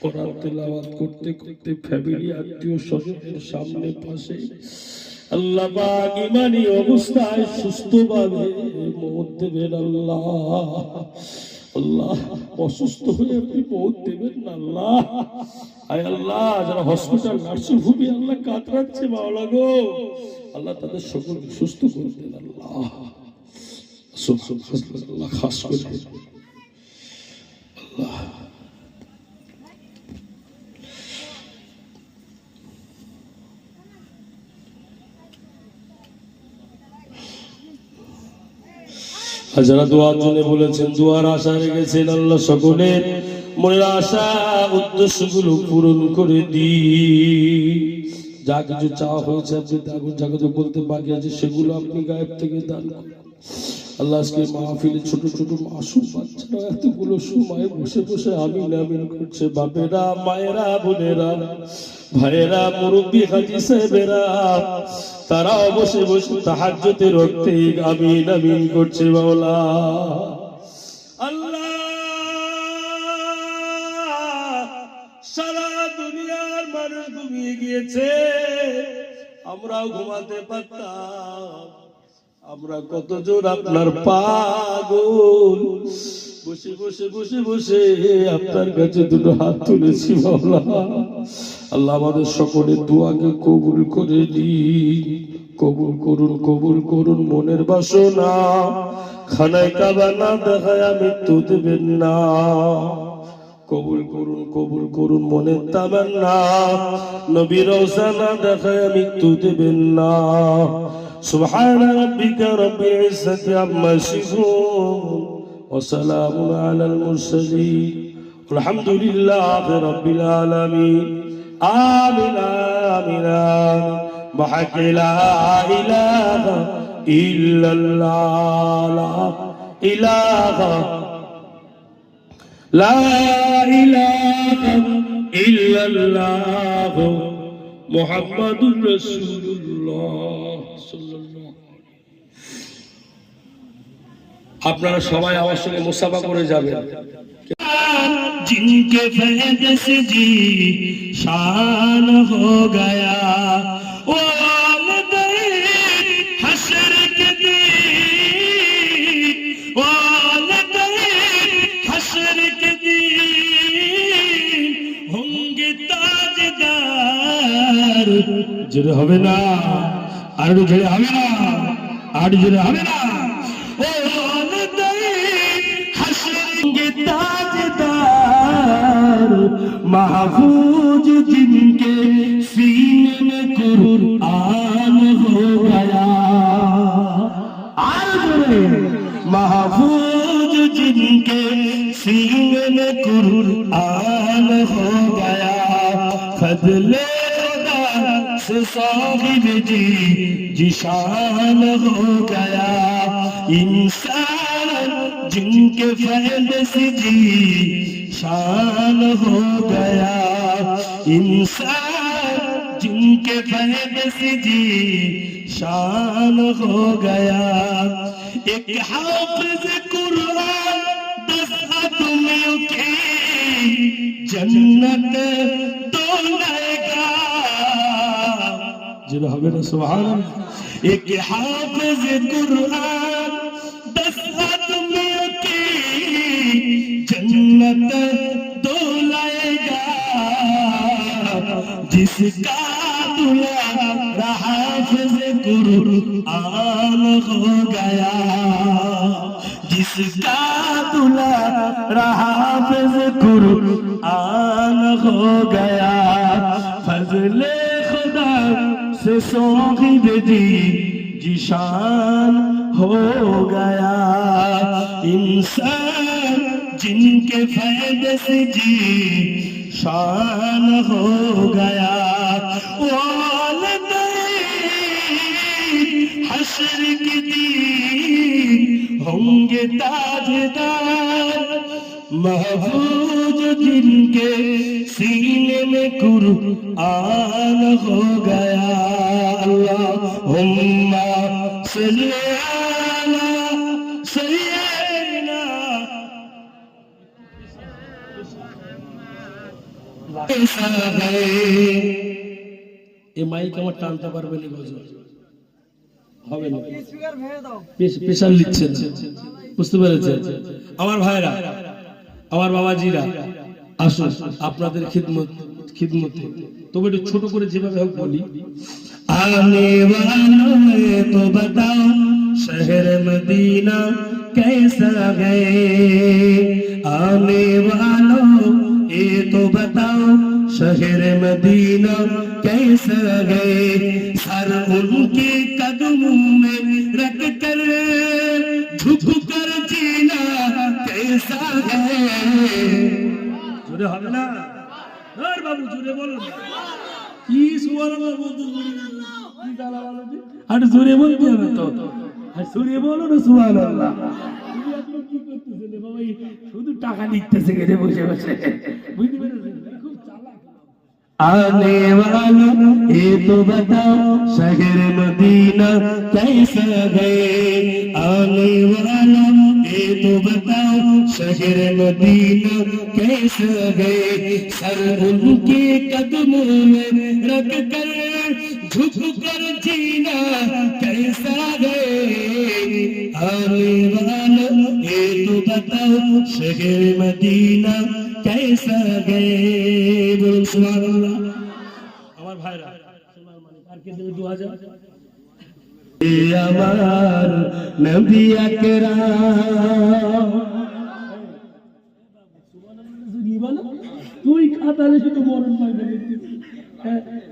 কোরআন তেলাওয়াত করতে করতে ফ্যামিলি আত্মীয় স্বজনের সামনে পাশে আল্লাহ পাক ইমানি অবস্থায় সুস্থভাবে মৌত দেবেন। আল্লাহ আল্লাহ অসুস্থ হয়ে আপনি মৌত দেবেন না আল্লাহ। আয় আল্লাহ যারা হসপিটাল নার্সিং হোমে আল্লাহ কাতরাচ্ছে মাওলা গো, আল্লাহ তাদের সকলকে সুস্থ করে দেন আল্লাহ। আল্লাহ খাস করে আল্লাহ যারা দোয়ার জন্য বলেছেন, দোয়ার আশা রেখেছেন, আল্লাহ সকলের মনের আশা উদ্দেশ্যগুলো পূরণ করে দি। যা কিছু চাওয়া হয়েছে আপনি যা কিছু বলতে বাকি আছে সেগুলো আপনি গায়েব থেকে দান করেন আল্লাহ। আজকে মাহফিলে ছোট ছোট মাসুম বাচ্চারা এতগুলো সময় বসে বসে আমিন আমিন করছে। বাপেরা, মায়েরা, বোনেরা, ভাইয়েরা, মুরব্বী হাজি সাহেবেরা, তারা বসে বসে তাহাজ্জুদের রক্তে আমিন আমিন করছে মাওলা। আল্লাহ সারা দুনিয়ার মানুষ ঘুমিয়ে গিয়েছে, আমরাও ঘুমাতে পারতাম। আমরা কতজন আপনার পাগল, বসে বসে বসে বসে আপনার কাছে দুটো হাত তুলেছি মাওলা। আল্লাহ আমাদের সকলের দোয়াকে কবুল করে দিন, কবুল করুন, কবুল করুন। মনের বাসনা খানায় কাবা না দেখায় মৃত্যু দেবেন না, কবুল করুন, কবুল করুন। মনের তামান্না নবী রওজা না দেখায় মৃত্যু দেবেন না। سبحان ربك رب العزة عما يصفون وسلام على المرسلين والحمد لله رب العالمين آمين آمين آمين بحق لا إله إلا الله لا إله إلا الله محمد رسول الله। আপনারা সবাই আমার সঙ্গে মুসাফা করে যাবেন। जिनके फैज़ से जी शान हो गया वो वालिदैन हश्र के दिन, वालिदैन हश्र के दिन होंगे ताजदार। जुड़े হবে না আর জুড়ে হবে না আর জুড়ে হবে না। ও वालिदैन हश्र के ताजदार महफूज जिनके सीने में कुरान हो गया। महफूज जिनके सीने में कुरान हो गया। फजले खुदा से साहिब जी जिशान हो गया। इंसान जिनके फैज़ से जी शान हो गया। इंसान जिनके फैज़ से जी शान हो गया। एक हाफिज़ कुरान 10 आदमियों की जन्नत तोड़ेगा। जिन्हें हमें सुभान अल्लाह। एक हाफिज़ कुरान 10 आदमियों की जन्नत तोड़ेगा। जिसका दूल्हा हाफिज़ कुरान हो गया। जिसका दूल्हा हाफिज़ कुरान हो गया। फजले खुदा से साहिब जी जिशान हो गया। इंसान जिनके फैज़ से जी शान हो गया। हश्र के दिन होंगे ताजदार। महफूज जिनके सीने में कुरान हो गया। अल्लाहुम्मा सल्ली कैसा है। এই মাইক আমার টানতে পারবে না, গজল হবে না, প্রেশার নিচ্ছেন, বুঝতে পেরেছেন আমার ভাইরা, আমার বাবাজিরা, আসুন আপনাদের খিদমতে তবে একটু ছোট করে যেভাবে হোক বলি। आने वालों तो बताओ शहर मदीना कैसा है। आने वालों ये तो बताओ शहर मदीना कैसा है। सर उनके कदमों में रख कर झुक कर जीना कैसा है। জোরে হবে না আর বাবু, জোরে বলুন কি সুবহানাল্লাহ বলতে কি গালা বলতে, আর জোরে বলতে হবে তো, আর জোরে বলো না সুবহানাল্লাহ। তুমি এখন কি করতেছেন বাবা, শুধু টাকা নিতেছে গেলে বসে বসে, বুঝতে পেরেছেন খুব চালাক। आने वालों ये तो बताओ शहर मदीना कैसा है। आने वालों ये तो बताओ शहर मदीना कैसा है। सर उनके कदमों में रख कर झुक कर जीना कैसा है। आने वालों ये तो बताओ शहर मदीना कैसा है। बोलो सुभान अल्लाह। আমার ভাইরা সোনার মানিক, আর কে দেবে 2000? আমার নবী আকরাম। তুই খাতালে শুধু মরণ পাইবে,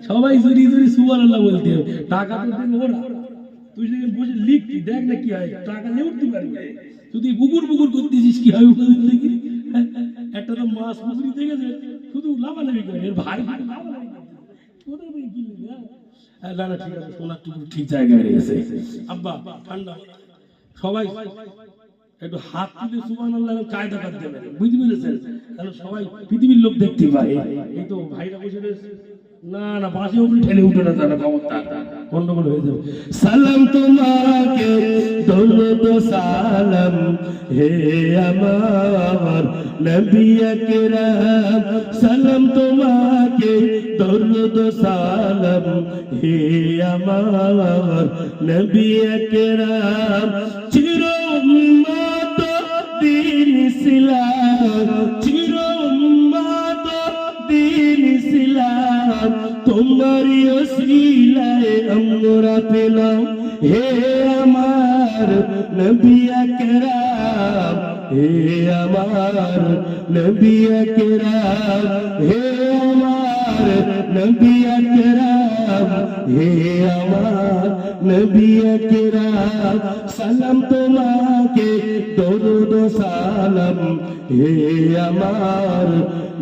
সবাই জুরি জুরি সুবহানাল্লাহ বলতে হবে, টাকা তো দেবে ওরা, তুই যদি বসে লিখতি দেখ না কি হয়, টাকা নিয়ে উঠতে পারবে। যদি বুকুর বুকুর করতেছিস কি হবে দেখি, একটা তো মাছ পুকুরি দেখেছে শুধু লাভালাভি করে, এর ভাই লাভালাভি করে। কোথায় ভাই কি নেবে? না না ঠিক আছে, সোনার টুকরো ঠিক জায়গায় রয়েছে। আব্বা ঠান্ডা, সবাই একটু হাত তুলে সুবহানাল্লাহ কায়দা করতে দেবেন, বুঝতে পেরেছেন? তাহলে সবাই পৃথিবীর লোক দেখতে পায়। এই তো ভাইরা বসে রয়েছে, না না বাসে উপরে ঠেলে উঠে না, জানা ক্ষমতা গন্ডগোল হয়ে যাবে। সালাম তোমাকে দরুদ সালাম হে আমার নবী আকরাম। সালাম তোমাকে দরুদ সালাম হে আমার নবী আকরাম। চির উম্মত দিন ইসলাম, চির উম্মত দিন ইসলাম, তোমারি ওসিলায় আমরা পেলাম হে আমার নবী আকরাম। হে আমার নবী আকরাম, হে আমার নবী আকরাম, হে আমার নবী আকরাম। সালাম তোমাকে দরুদ সালাম হে আমার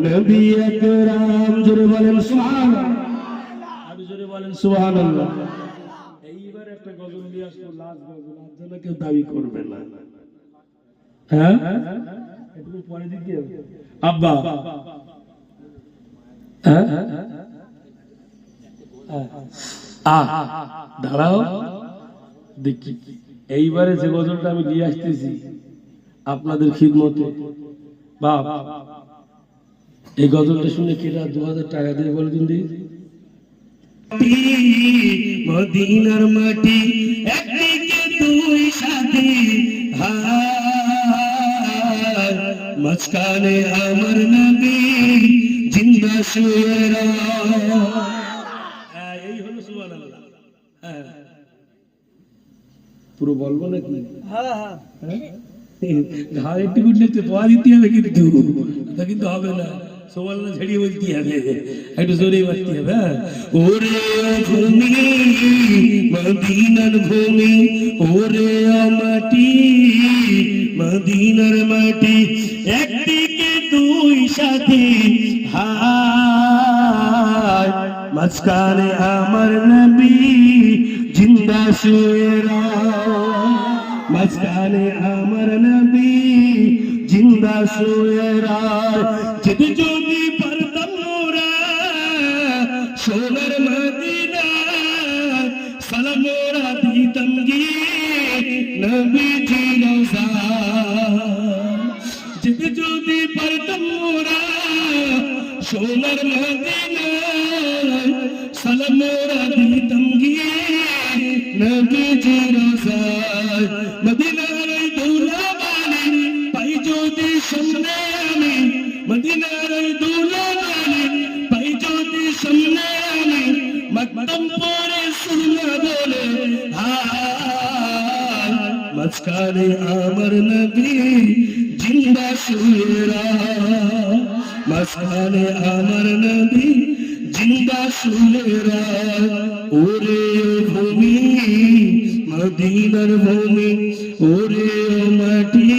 নবী আকরাম। জোরে বলেন সুবহানাল্লাহ, আর জোরে বলেন সুবহানাল্লাহ। এইবার একটা গজল নিয়ে আসবো, লাস্ট গজল, আর যেন কেউ দাবি করবে না, হ্যাঁ একটু পরে দিতে হবে। আব্বা হ্যাঁ দাঁড়াও দেখি, এইবারে যে গজলটা আমি নিয়ে আসতেছি আপনাদের খিদমতে, বাপ এই গজলটা শুনে কেরা 2000 টাকা দিয়ে বলে দিন দিই। মদিনার মাটি একদিকে দুই সাথী হায়, মাঝখানে আমার নবী জিন্দা শুয়ে হ্যাঁ এই হলো সুবহানাল্লাহ। হ্যাঁ পুরো বলবো নাকি? ঘাড়ের টিকুট নিতে পোয়া দিতে হবে, কিন্তু তা কিন্তু হবে না, সুবহানাল্লাহ ঝেড়িয়ে বলতে হবে, একটু জোরে বলতে হবে। ওরে ভূমি মদিনার ভূমি, ওরে মাটি মদিনার মাটি, একদিকে দুই সাথী হায়, মাঝখানে আমার নবী জিন্দা শুয়ে মাঝখানে আমার নবী জিন্দা শুয়ে যদি যদি পারতাম মোরা সোনার মদিনা সালাম মোরা দিতাম গিয়ে নবীজি রওজা, যদি যদি পারতাম মোরা সোনার মদিনায় সালাম মোরা দিতাম গিয়ে নবীজি রোজায় মদিনার ওই দৌলাবালি পাই যদি সামনে আমি মদিনার ওই দৌলাবালি পাই যদি সামনে আমি মাকদম পরে সুন্নাহ বলে মাঝখানে আমার নবী জিন্দা শুয়েরা মাঝখানে আমার নবী জিন্দা শুয়েরা ওরে ও ভূমি মদিনার ভূমি ওরে ও মাটি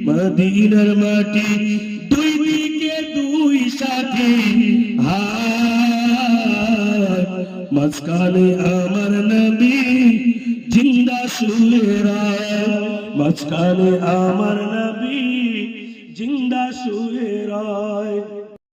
মদিনার মাটি দুই দিকে দুই সাথী মাঝখানে আমার নবী জিন্দা শুয়েরা মাঝখানে আমার